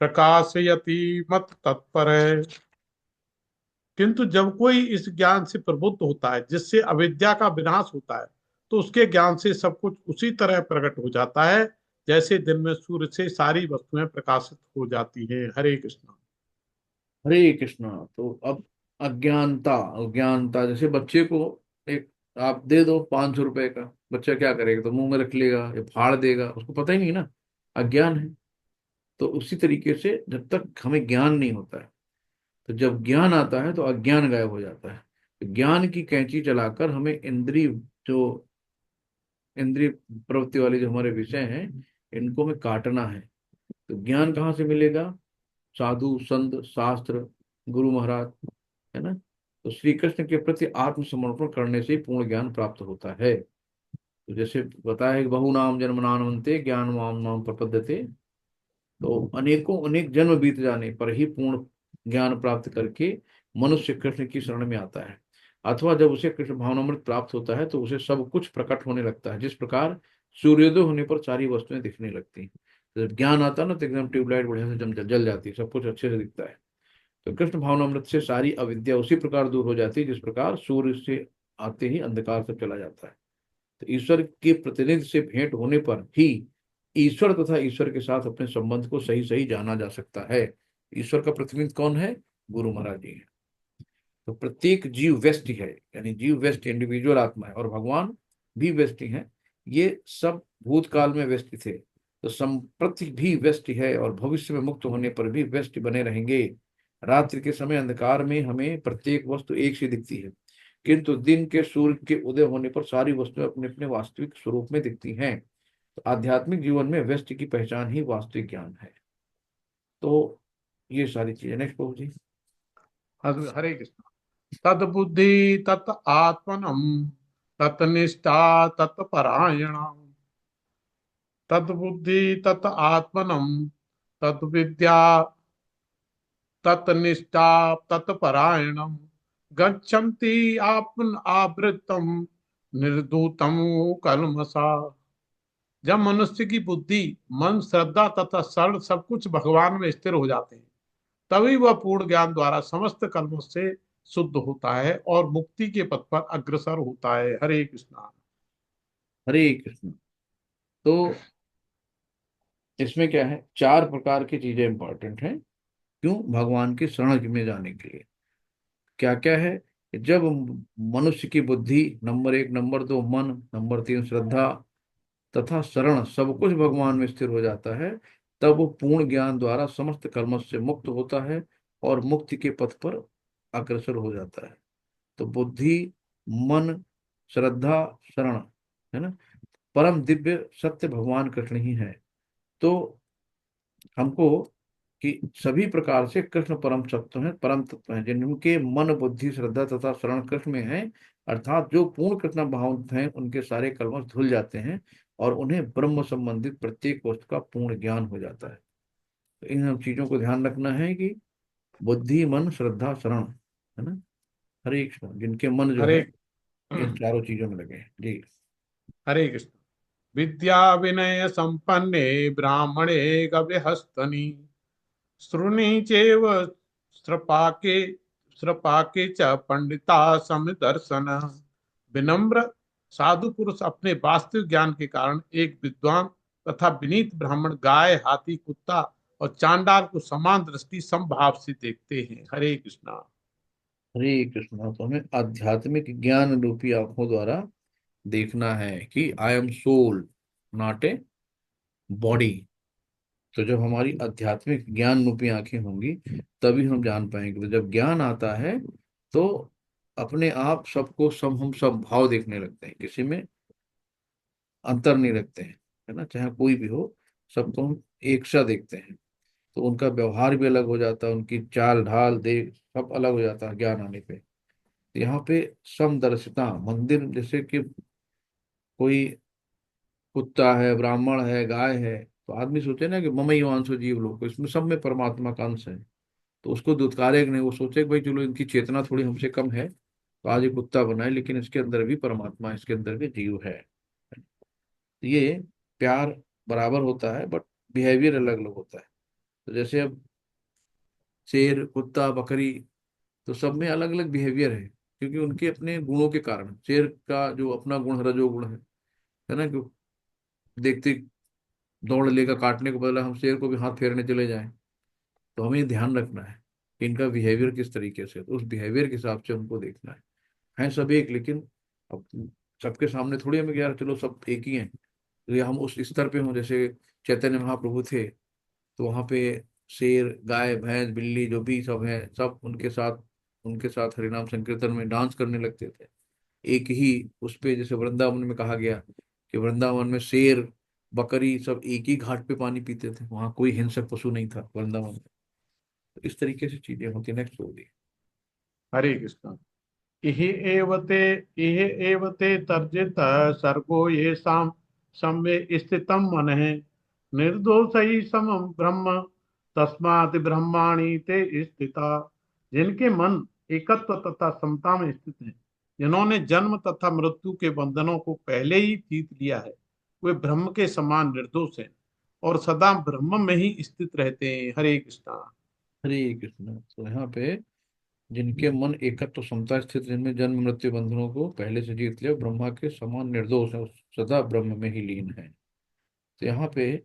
प्रकाशयति मत तत्पर। किंतु जब कोई इस ज्ञान से प्रबुद्ध होता है जिससे अविद्या का विनाश होता है, तो उसके ज्ञान से सब कुछ उसी तरह प्रकट हो जाता है जैसे दिन में सूर्य से सारी वस्तुएं प्रकाशित हो जाती हैं। हरे कृष्ण। हरे कृष्ण। तो अब अज्ञानता, अज्ञानता जैसे बच्चे को एक आप दे दो 500 रुपए का, बच्चा क्या करेगा, तो मुंह में रख लेगा या फाड़ देगा, उसको पता ही नहीं ना, अज्ञान है। तो उसी तरीके से जब तक हमें ज्ञान नहीं होता है, तो जब ज्ञान आता है तो अज्ञान गायब हो जाता है। तो ज्ञान की कैंची चलाकर हमें जो इंद्रिय प्रवृत्ति वाले जो हमारे विषय हैं, इनको हमें काटना है। तो ज्ञान कहाँ से मिलेगा, साधु संत शास्त्र गुरु महाराज, है ना। तो श्री कृष्ण के प्रति आत्मसमर्पण करने से ही पूर्ण ज्ञान प्राप्त होता है। तो जैसे बताया है कि बहु नाम जन्मनानंते ज्ञान वाम नाम प्रपद्यते। तो अनेकों अनेक जन्म बीत जाने पर ही पूर्ण ज्ञान प्राप्त करके मनुष्य कृष्ण की शरण में आता है। अथवा जब उसे कृष्ण भावनामृत प्राप्त होता है तो उसे सब कुछ प्रकट होने लगता है, जिस प्रकार सूर्योदय होने पर सारी वस्तुएं दिखने लगती हैं। तो जब ज्ञान आता है ना तो एकदम ट्यूबलाइट बढ़िया से जम जल जाती है, सब कुछ अच्छे से दिखता है। तो कृष्ण भावनामृत से सारी अविद्या उसी प्रकार दूर हो जाती है जिस प्रकार सूर्य से आते ही अंधकार सब चला जाता है। तो ईश्वर के प्रतिनिधि से भेंट होने पर ही ईश्वर तथा ईश्वर के साथ अपने संबंध को सही सही जाना जा सकता है। ईश्वर का प्रतिनिधि कौन है, गुरु महाराज जी है। तो प्रत्येक जीव व्यष्टि है, यानी जीव व्यष्टि इंडिविजुअल आत्मा है, और भगवान भी व्यष्टि है। ये सब भूतकाल में व्यष्टि थे, तो संप्रति भी व्यष्टि है, और भविष्य में मुक्त होने पर भी व्यष्टि बने रहेंगे। रात्रि के समय अंधकार में हमें प्रत्येक वस्तु एक सी दिखती है, किंतु दिन के सूर्य के उदय होने पर सारी वस्तुएं अपने अपने वास्तविक स्वरूप में दिखती हैं। तो आध्यात्मिक जीवन में व्यष्टि की पहचान ही वास्तविक ज्ञान है। तो ये सारी चीजें, नेक्स्ट प्रभु जी। हरे कृष्ण। तद बुद्धि तत् आत्मनम तत् निष्ठा तत् परायण तद बुद्धि तत् आत्मनम तद विद्या तत् निष्ठा तत् परायणम गच्छन्ति आत्मन आवृतम निर्धूतम कल्मषा। जब मनुष्य की बुद्धि मन श्रद्धा तथा शरण सब कुछ भगवान में स्थिर हो जाते हैं, तभी वह पूर्ण ज्ञान द्वारा समस्त कर्मों से शुद्ध होता है और मुक्ति के पथ पर अग्रसर होता है। हरे कृष्णा। हरे कृष्ण। तो इसमें क्या है, चार प्रकार की चीजें इंपॉर्टेंट हैं क्यों, भगवान की शरण में जाने के लिए। क्या क्या है, जब मनुष्य की बुद्धि नंबर एक, नंबर दो मन, नंबर तीन श्रद्धा तथा शरण सब कुछ भगवान में स्थिर हो जाता है, तब वो पूर्ण ज्ञान द्वारा समस्त कर्म से मुक्त होता है और मुक्ति के पथ पर अग्रसर हो जाता है। तो बुद्धि, मन, श्रद्धा, शरण, है ना, परम दिव्य सत्य भगवान कृष्ण ही है। तो हमको कि सभी प्रकार से कृष्ण परम सत्य हैं, परम तत्व हैं, जिनके मन बुद्धि श्रद्धा तथा शरण कृष्ण में है, अर्थात जो पूर्ण कृष्ण भाव हैं, उनके सारे कर्म धुल जाते हैं और उन्हें ब्रह्म संबंधित प्रत्येक वस्तु का पूर्ण ज्ञान हो जाता है। तो इन हम चीजों को ध्यान रखना है कि बुद्धि मन श्रद्धा शरण, है ना। हरे कृष्ण। जिनके मन जो हरे है इन चारों चीजों में लगे जी। हरे कृष्ण। विद्या विनय संपन्ने ब्राह्मणे गव्यहस्तनि श्रुणी चैव स्त्रपाके स्त्रपाके च पंडिता समदर्शन। विनम्र साधु पुरुष अपने वास्तविक ज्ञान के कारण एक विद्वान तथा विनीत ब्राह्मण गाय हाथी कुत्ता और चांडाल को समान दृष्टि समभाव से देखते हैं। हरे कृष्णा। हरे कृष्णा। तो हमें आध्यात्मिक ज्ञान रूपी आंखों द्वारा देखना है कि I am soul, not a body. तो जब हमारी आध्यात्मिक ज्ञान रूपी आंखें होंगी तभी हम जान पाएंगे। तो जब ज्ञान आता है तो अपने आप सबको हम सब भाव देखने लगते हैं, किसी में अंतर नहीं रखते हैं, है ना, चाहे कोई भी हो, सबको हम एक सा देखते हैं। तो उनका व्यवहार भी अलग हो जाता है, उनकी चाल ढाल देख सब अलग हो जाता है ज्ञान आने पे। तो यहाँ पे समदर्शिता, मंदिर जैसे कि कोई कुत्ता है, ब्राह्मण है, गाय है, तो आदमी सोचे ना कि ममई वांसो जीव लोग, इसमें सब में परमात्मा का अंश है। तो उसको दुत्कारे नहीं, वो सोचे कि भाई चलो इनकी चेतना थोड़ी हमसे कम है तो आज ये कुत्ता बना है, लेकिन इसके अंदर भी परमात्मा है, इसके अंदर भी जीव है। तो ये प्यार बराबर होता है बट बिहेवियर अलग अलग होता है। तो जैसे अब शेर, कुत्ता, बकरी, तो सब में अलग अलग बिहेवियर है, क्योंकि उनके अपने गुणों के कारण। शेर का जो अपना गुण है, रजोगुण है ना, कि देखते दौड़ लेगा काटने को बदला हम शेर को भी हाथ फेरने चले जाएं। तो हमें ध्यान रखना है कि इनका बिहेवियर किस तरीके से है, तो उस बिहेवियर के हिसाब से हमको देखना है सब एक, लेकिन अब सबके सामने थोड़ी हमें यार चलो सब एक ही हैं। तो ये हम उस स्तर पे हों, जैसे चैतन्य महाप्रभु थे, तो वहां पे शेर, गाय, भैंस, बिल्ली जो भी सब हैं, सब उनके साथ हरिनाम संकीर्तन में डांस करने लगते थे। एक ही उस पे, जैसे वृंदावन में कहा गया कि वृंदावन में शेर, बकरी सब एक ही घाट पे पानी पीते थे, वहां कोई हिंसक पशु नहीं था वृंदावन में। तो इस तरीके से चीजें होती। नेक्स्ट होगी। हरे कृष्णा। इहि एवते तर्जित सर्गो ये शाम सम्य स्थितम मन है, निर्दोष ही समम ब्रह्म तस्मात् ब्रह्माणि ते स्थिता। जिनके मन एकत्व तथा समता में स्थित हैं, जिन्होंने जन्म तथा मृत्यु के बंधनों को पहले ही जीत लिया है, वे ब्रह्म के समान निर्दोष हैं और सदा ब्रह्म में ही स्थित रहते हैं। हरे कृष्णा। हरे कृष्ण। तो यहाँ पे जिनके मन एकत्व समता स्थित, जिनमें जन्म मृत्यु बंधनों को पहले से जीत लिया, ब्रह्मा के समान निर्दोष है, सदा ब्रह्म में ही लीन है। तो यहाँ पे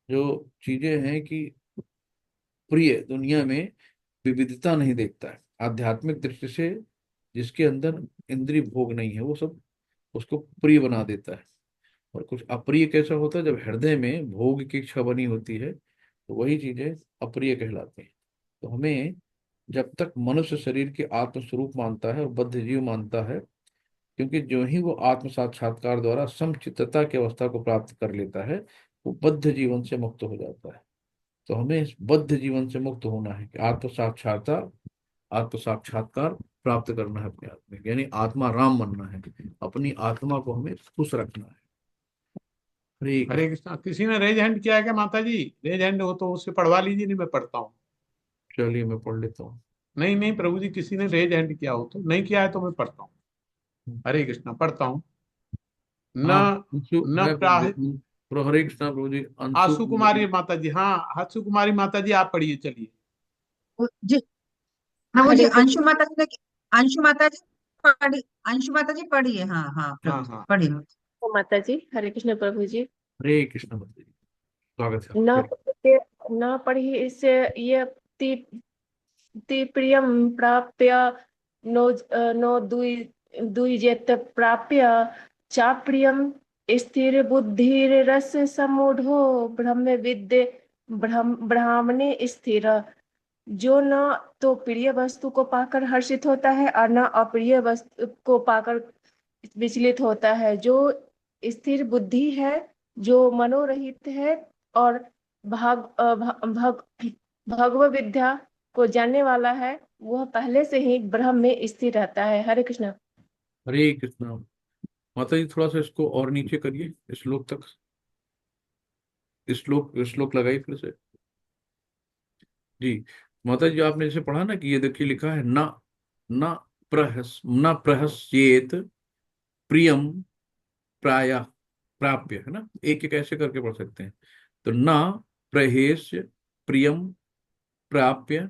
जो चीजें हैं कि प्रिय दुनिया में विविधता नहीं देखता है आध्यात्मिक दृष्टि से, जिसके अंदर इंद्रिय भोग नहीं है वो सब उसको प्रिय बना देता है। और कुछ अप्रिय कैसा होता है, जब हृदय में भोग की इच्छा बनी होती है तो वही चीजें अप्रिय कहलाती हैं। तो हमें जब तक मनुष्य शरीर के आत्म स्वरूप मानता है और बद्ध जीव मानता है, क्योंकि जो ही वो आत्म साक्षात्कार द्वारा समचित्तता की अवस्था को प्राप्त कर लेता है, वो बद्ध जीवन से मुक्त हो जाता है। तो हमें इस बद्ध जीवन से मुक्त होना है कि आत्म साक्षात्कार प्राप्त करना है अपने आप में, यानी आत्मा राम बनना है, अपनी आत्मा को हमें खुश रखना है। हरे हरे कृष्ण। कृष्णा। किसी ने रेज हैंड किया है क्या माता जी? रेज हैंड हो तो उससे पढ़वा लीजिए, नहीं मैं पढ़ता हूँ। चलिए मैं पढ़ लेता हूँ। नहीं नहीं प्रभु जी, किसी ने रेज हैंड किया हो तो, नहीं किया है तो मैं पढ़ता हूँ। हरे कृष्णा पढ़ता हूँ। न हाँ, अंशु, न मैं पढ़ प्राह देता हूँ। हरे कृष्णा प्रभु जी। अंशु आशु कुमारी कुमारी। माता जी, हाँ आशु कुमारी माता जी आप पढ़िए चलिए। जी प्रभु जी, हरे अंशु कृष्ण। माता जी ने, अंशु माता जी पढ़ी, अंशु माता जी पढ़िए। हाँ हाँ प्रभु हाँ जी हाँ। पढ़िए। माता जी, हरे कृष्ण प्रभु जी। हरे कृष्ण माता जी, स्वागत है न आपका। पढ़ते न पढ़ी इससे ये ति, ति प्रियम प्राप्य नो नो दुई द्विजेत प्राप्य चा प्रियम स्थिर बुद्धिर रस समूढ़ो ब्रह्म विद्य ब्राह्मणे स्थिर। जो न तो प्रिय वस्तु को पाकर हर्षित होता है और न अप्रिय वस्तु को पाकर विचलित होता है। जो स्थिर बुद्धि है, जो मनोरहित है और भाग अ, भ- भग भगव विद्या को जानने वाला है, वह पहले से ही ब्रह्म में स्थिर रहता है। हरे कृष्ण। हरे कृष्ण। माता जी थोड़ा सा इसको और नीचे करिए, श्लोक तक, श्लोक श्लोक लगाइए फिर से। जी। माता जी आपने जैसे पढ़ा ना कि ये देखिए लिखा है न, न न प्रहस्येत प्रियम प्राय प्राप्य, है ना, एक एक ऐसे करके पढ़ सकते हैं। तो न प्रहेष्य प्रियम प्राप्य,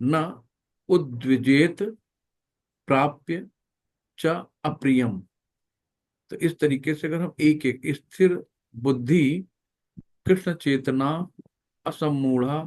न उद्विजेत प्राप्य च अप्रियम। तो इस तरीके से अगर हम एक एक स्थिर बुद्धि, कृष्ण चेतना, असमूढ़ा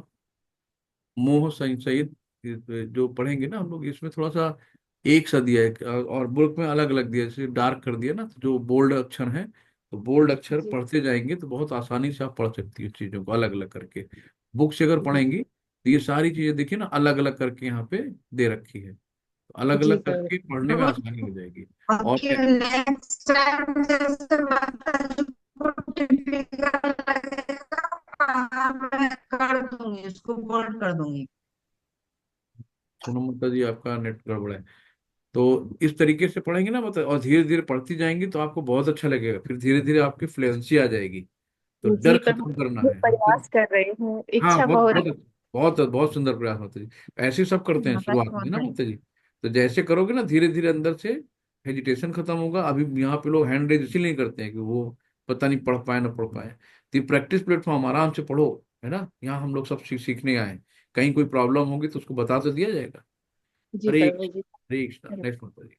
मोह संशयित, जो पढ़ेंगे ना हम लोग, इसमें थोड़ा सा एक सा दिया है और बुक में अलग अलग दिया है, जैसे डार्क कर दिया ना, तो जो बोल्ड अक्षर है, तो बोल्ड अक्षर जी पढ़ते जाएंगे तो बहुत आसानी से आप पढ़ सकती है चीजों को अलग अलग करके। बुक से अगर जी पढ़ेंगे तो ये सारी चीजें देखिए ना अलग अलग करके यहाँ पे दे रखी है, तो अलग जी अलग सर। करके पढ़ने में आसानी हो जाएगी। और ओके, नेक्स्ट टाइम जैसे माता जी को डिफिकल्ट लगेगा, मैं कर दूंगी, उसको बोल्ड कर दूंगी। सुनो ममता जी, आपका नेट गड़बड़ है। तो इस तरीके से पढ़ेंगे ना मतलब, और धीरे धीरे पढ़ती जाएंगी तो आपको बहुत अच्छा लगेगा, फिर धीरे धीरे आपकी फ्लुएंसी आ जाएगी। तो डर जी पर खत्म करना मैं है हमको। प्रयास कर रही हूँ, हाँ, इच्छा बहुत बहुत। बहुत बहुत बहुत सुंदर प्रयास माता जी। ऐसे ही सब करते हैं माता जी शुरुआत में बहुत ना धन्यवाद। माता जी। तो जैसे करोगे ना धीरे धीरे अंदर से हेजिटेशन खत्म होगा। अभी यहाँ पे लोग हैंड रेज इसीलिए नहीं करते हैं कि वो पता नहीं पढ़ पाए ना पढ़ पाए। तो ये प्रैक्टिस प्लेटफॉर्म, आराम से पढ़ो, है ना, यहाँ हम लोग सब सीखने आए हैं। कहीं कोई प्रॉब्लम होगी तो उसको बता तो दिया जाएगा। जी हरे प्रभु कृष्ण, जी। हरे कृष्ण, नेक्स्ट माता जी।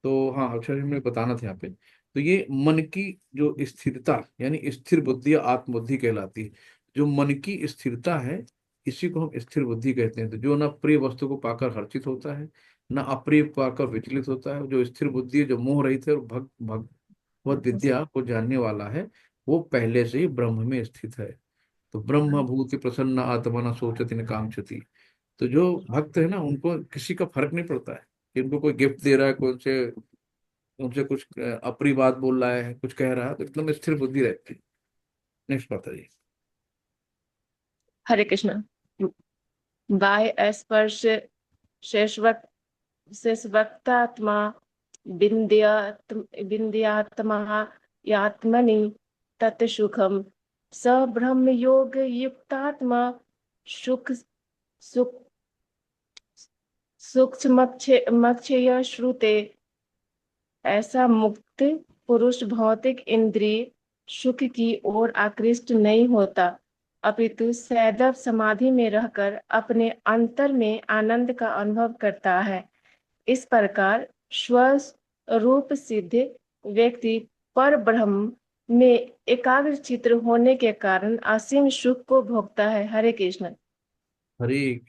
तो हाँ, अक्षर हमने बताना था यहाँ पे। तो ये मन की जो स्थिरता, यानी स्थिर बुद्धि या आत्मबुद्धि कहलाती है। जो मन की स्थिरता है, इसी को हम स्थिर बुद्धि कहते हैं। तो जो ना प्रिय वस्तु को पाकर हर्षित होता है, ना अप्रिय को पाकर विचलित होता है। जो स्थिर बुद्धि है, जो मोह रहित है और भगवत विद्या को जानने वाला है, वो पहले से ही ब्रह्म में स्थित है। तो ब्रह्म भूति प्रसन्न आत्मा न सोचति न कांक्षति। तो जो भक्त है ना, उनको किसी का फर्क नहीं पड़ता है कि उनको कोई गिफ्ट दे रहा है, कौन से उनसे कुछ अप्रिय बात बोल रहा है, कुछ कह रहा है, तो एकदम स्थिर बुद्धि रहती है। नेक्स्ट बात है। हरे कृष्ण। बाह्य स्पर्श शेषवत शेषवक्तात्मा विन्द्यात्मा यात्मनि तत्सुखम स ब्रह्म योग युक्तात्मा सुख सुख सूक्ष्मक्षय श्रुते। ऐसा मुक्त पुरुष भौतिक इंद्रिय सुख की ओर आकृष्ट नहीं होता, अपितु सदैव समाधि में रहकर अपने अंतर में आनंद का अनुभव करता है। इस प्रकार स्वरूप सिद्ध व्यक्ति पर ब्रह्म में एकाग्र चित्र होने के कारण असीम सुख को भोगता है। हरे कृष्ण। हरे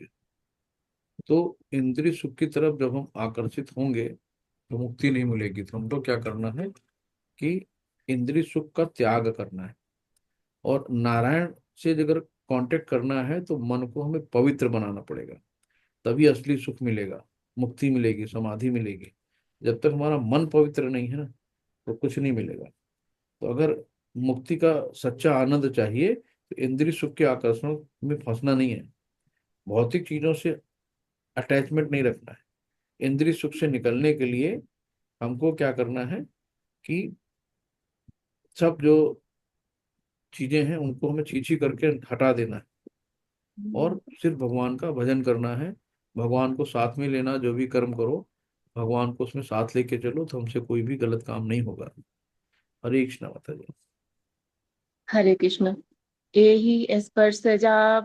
तो इंद्रिय सुख की तरफ जब हम आकर्षित होंगे तो मुक्ति नहीं मिलेगी। तो हमको क्या करना है कि इंद्रिय सुख का त्याग करना है, और नारायण से अगर कांटेक्ट करना है तो मन को हमें पवित्र बनाना पड़ेगा। तभी असली सुख मिलेगा, मुक्ति मिलेगी, समाधि मिलेगी। जब तक हमारा मन पवित्र नहीं है ना, तो कुछ नहीं मिलेगा। तो अगर मुक्ति का सच्चा आनंद चाहिए तो इंद्रिय सुख के आकर्षण में फंसना नहीं है, भौतिक चीजों से अटैचमेंट नहीं रखना है। इंद्रिय सुख से निकलने के लिए हमको क्या करना है कि सब जो चीजें हैं उनको हमें छीछी करके हटा देना है, और सिर्फ भगवान का भजन करना है। भगवान को साथ में लेना, जो भी कर्म करो भगवान को उसमें साथ लेके चलो, तो हमसे कोई भी गलत काम नहीं होगा। हरे कृष्णा माता जी। हरे कृष्ण। एहि स्पर्शजा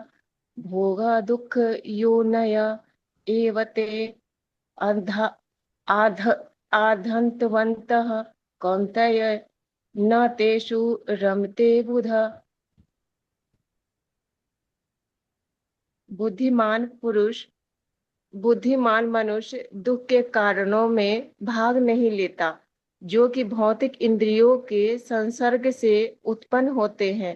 भोग दुख योनय एवते अध आध आधंतवन्तः कौन्तेय न तेषु रमते बुध। बुद्धिमान पुरुष बुद्धिमान मनुष्य दुख के कारणों में भाग नहीं लेता, जो कि भौतिक इंद्रियों के संसर्ग से उत्पन्न होते हैं।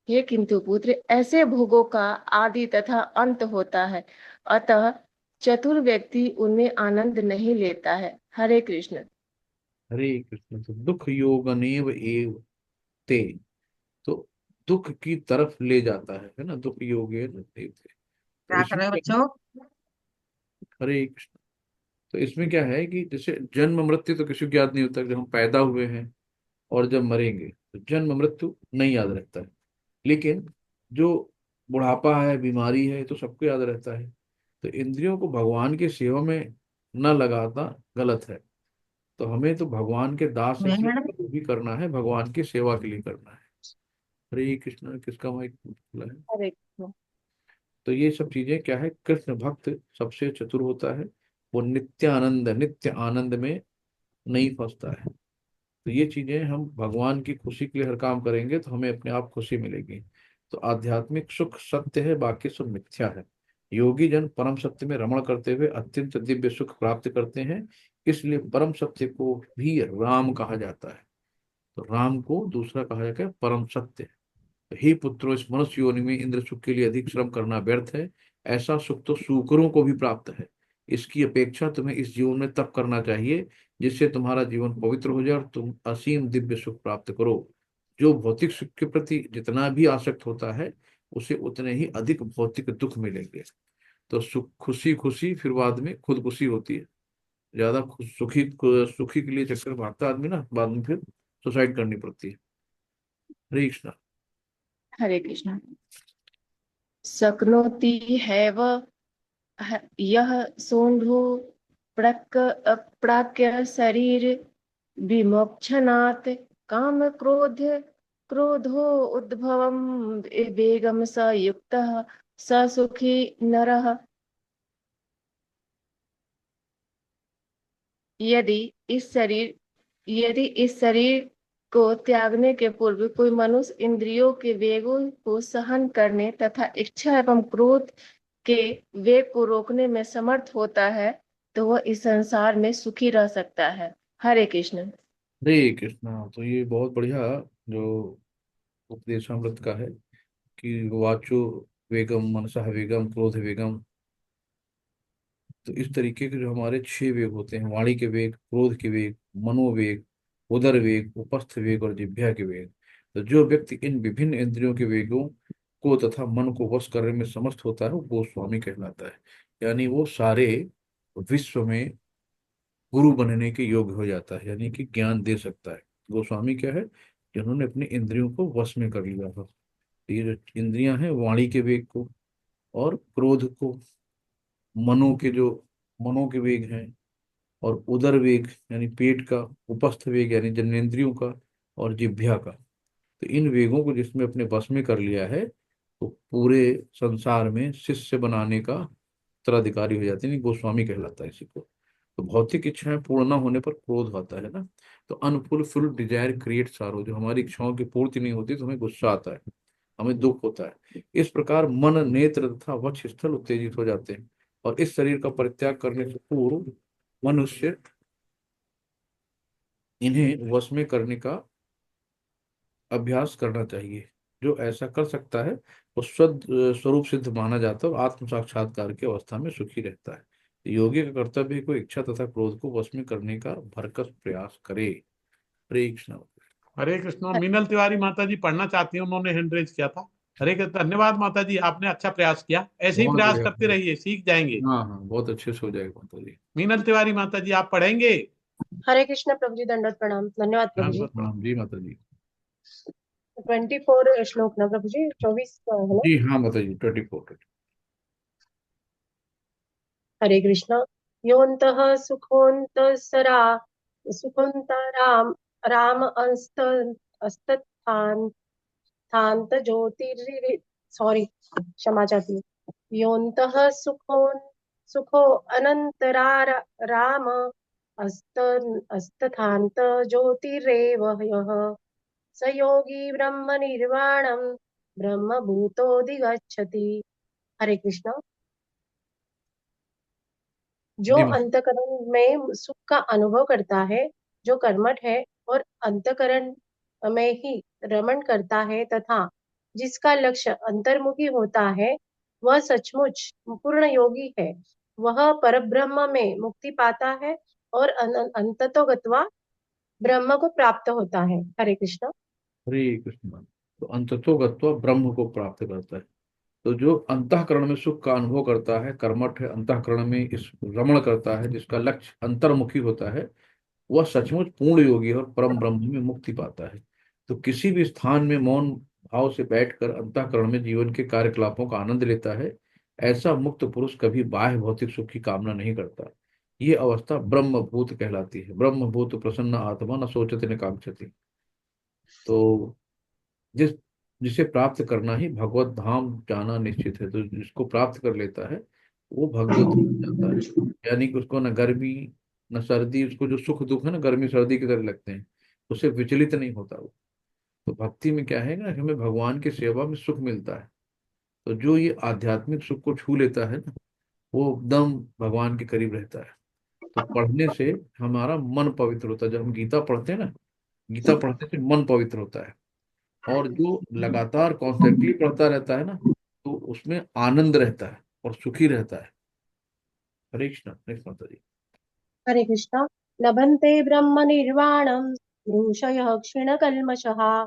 हे किंतु पुत्र, ऐसे भोगों का आदि तथा अंत होता है, अतः चतुर व्यक्ति उनमें आनंद नहीं लेता है। हरे कृष्ण। हरे कृष्ण। तो दुख योगनेव एव ते, तो दुख की तरफ ले जाता है ना, दुख योगे न ते। तो क्या कर इसमें रहे हो क्या है? बच्चों? हरे कृष्ण। तो इसमें क्या है कि जैसे जन्म मृत्यु तो किसी को याद नहीं होता, जब हम पैदा हुए हैं और जब मरेंगे तो जन्म मृत्यु नहीं याद रहता है। लेकिन जो बुढ़ापा है, बीमारी है, तो सबको याद रहता है। तो इंद्रियों को भगवान की सेवा में न लगाना गलत है। तो हमें तो भगवान के दास नहीं इसलिए मैडम। जो भी करना है भगवान की सेवा के लिए करना है। हरे कृष्ण। किसका माइक खुला है? हरे कृष्ण। तो ये सब चीजें क्या है, कृष्ण भक्त सबसे चतुर होता है। वो नित्य आनंद में नहीं फंसता है। तो ये चीजें हम भगवान की खुशी के लिए हर काम करेंगे तो हमें अपने आप खुशी मिलेगी। तो आध्यात्मिक सुख सत्य है, बाकी सब मिथ्या है। योगी जन परम सत्य में रमण करते हुए अत्यंत दिव्य सुख प्राप्त करते हैं। इसलिए परम सत्य को भी राम कहा जाता है। तो राम को दूसरा कहा जाता है परम सत्य। तो हे पुत्रों, इस मनुष्य योनि में इंद्र सुख के लिए अधिक श्रम करना व्यर्थ है। ऐसा सुख तो शूकरों को भी प्राप्त है। इसकी अपेक्षा तुम्हें इस जीवन में तप करना चाहिए, जिससे तुम्हारा जीवन पवित्र हो जाए और तुम असीम दिव्य सुख प्राप्त करो। जो भौतिक सुख के प्रति जितना भी आसक्त होता है, उसे उतने ही अधिक भौतिक दुख मिलेंगे। तो सुख खुशी खुशी, फिर बाद में खुदकुशी होती है। ज्यादा सुखी सुखी के लिए चक्कर मारता आदमी ना, बाद में फिर सुसाइड करनी पड़ती है। हरे कृष्णा। हरे कृष्णा। शक्नोति हैव यह सोढ़ो प्राक्य शरीर विमोक्षणात् काम क्रोधो उद्भवम वेगम स युक्तः स सुखी नरः। यदि इस शरीर को त्यागने के पूर्व कोई मनुष्य इंद्रियों के वेगों को सहन करने तथा इच्छा एवं क्रोध के वेग को रोकने में समर्थ होता है, तो वह इस संसार में सुखी रह सकता है। हरे कृष्ण। हरे कृष्णा। तो ये बहुत बढ़िया जो उपदेशामृत का है कि वाचो वेगम, मनसा वेगम, क्रोध वेगम। तो इस तरीके के जो हमारे 6 वेग होते हैं, वाणी के वेग, क्रोध के वेग, मनोवेग, उदर वेग, उपस्थ वेग और जिह्वा के वेग। तो जो व्यक्ति इन विभिन्न इंद्रियों के वेगों को तथा मन को वश करने में समर्थ होता है, वो गोस्वामी कहलाता है। यानी वो सारे विश्व में गुरु बनने के योग्य हो जाता है, यानी कि ज्ञान दे सकता है। गोस्वामी क्या है? जिन्होंने अपनी इंद्रियों को वश में कर लिया था। ये जो इंद्रियां हैं, वाणी के वेग को और क्रोध को, मनो के जो मनो के वेग हैं, और उदर वेग यानी पेट का, उपस्थ वेग यानी जन्नेंद्रियों का, और जिह्वा का। तो इन वेगों को जिसमें अपने वश में कर लिया है, तो पूरे संसार में शिष्य बनाने का उत्तराधिकारी हो जाते हैं। गोस्वामी कहलाता है इसी को। तो भौतिक इच्छाएं पूर्ण न होने पर क्रोध आता है ना। तो अनफुलफिल्ड डिजायर क्रिएट सारो, जो हमारी इच्छाओं की पूर्ति नहीं होती तो हमें गुस्सा आता है, हमें दुख होता है। इस प्रकार मन, नेत्र तथा वक्ष स्थल उत्तेजित हो जाते हैं। और इस शरीर का परित्याग करने से पूर्व मनुष्य इन्हें वश में करने का अभ्यास करना चाहिए। जो ऐसा कर सकता है वो स्वरूप सिद्ध माना जाता है और आत्म साक्षात्कार की अवस्था में सुखी रहता है। तो योगी का कर्तव्य है कोई इच्छा तथा क्रोध को वश में करने का भरकस प्रयास करे। हरे कृष्ण। हरे कृष्ण। मीनल तिवारी माता जी पढ़ना चाहती हैं, उन्होंने हैंड रेज किया था। हरे कृष्ण। धन्यवाद माता जी, आपने अच्छा प्रयास किया, ऐसे ही बहुत प्रयास बढ़िया, करते रहिए, सीख जाएंगे। हाँ हाँ, बहुत अच्छे से हो जाएगा माता जी। मीनल तिवारी माता जी आप पढ़ेंगे? हरे कृष्ण प्रभु जी, दंडवत प्रणाम, धन्यवाद प्रभु जी। हाँ जी माता जी। 24 श्लोक ना प्रभु जी, 24 है ना? जी हाँ माता जी, 24। हरे कृष्ण। योऽन्तः सुखोऽन्तःसरा सुखोऽन्तराम राम अस्तत्थान्त ज्योतिर् सॉरी, क्षमा चाहती हूँ। योऽन्तः सुखो अनन्तरा राम अस्त अस्तथान्त ज्योतिरेव यः स योगी ब्रह्म निर्वाणम ब्रह्म भूतोऽधिगच्छति। हरे कृष्ण। जो जी माता। अंतकरण में सुख का अनुभव करता है, जो कर्मठ है और अंतकरण में ही रमण करता है तथा जिसका लक्ष्य अंतर्मुखी होता है, वह सचमुच पूर्ण योगी है। वह परब्रह्म में मुक्ति पाता है और अंततो गत्वा ब्रह्म को प्राप्त होता है। हरे कृष्ण। हरे कृष्ण। तो अंततो गत्वा ब्रह्म को प्राप्त करता है। तो जो अंतःकरण में सुख का अनुभव करता है, कर्मठ है, अंतःकरण में इस रमण करता है, जिसका लक्ष्य अंतर्मुखी होता है, वह सचमुच पूर्ण योगी है और परम ब्रह्म में मुक्ति पाता है। तो किसी भी स्थान में मौन भाव से बैठकर अंतःकरण में जीवन के कार्यकलापों का आनंद लेता है, ऐसा मुक्त पुरुष कभी बाह्य भौतिक सुख की कामना नहीं करता। ये अवस्था ब्रह्मभूत कहलाती है। ब्रह्मभूत प्रसन्न आत्मा न सोचते न कांक्षति। तो जिस जिसे प्राप्त करना ही भगवत धाम जाना निश्चित है, तो जिसको प्राप्त कर लेता है वो भगवत धाम जाता है। यानी कि उसको न गर्मी न सर्दी, उसको जो सुख दुख है ना, गर्मी सर्दी की तरह लगते हैं, उससे विचलित नहीं होता वो। तो भक्ति में क्या है ना कि हमें भगवान की सेवा में सुख मिलता है। तो जो ये आध्यात्मिक सुख को छू लेता है ना, वो एकदम भगवान के करीब रहता है। तो पढ़ने से हमारा मन पवित्र होता है। जब हम गीता पढ़ते हैं ना, गीता पढ़ने से मन पवित्र होता है। और जो लगातार कॉन्स्टेंटली पढ़ता रहता है ना, तो उसमें आनंद रहता है और सुखी रहता है। हरे कृष्णा। नेक्स्ट माता जी। हरे कृष्ण। लभन्ते ब्रह्म निर्वाणं ऋषयः क्षीणकल्मषः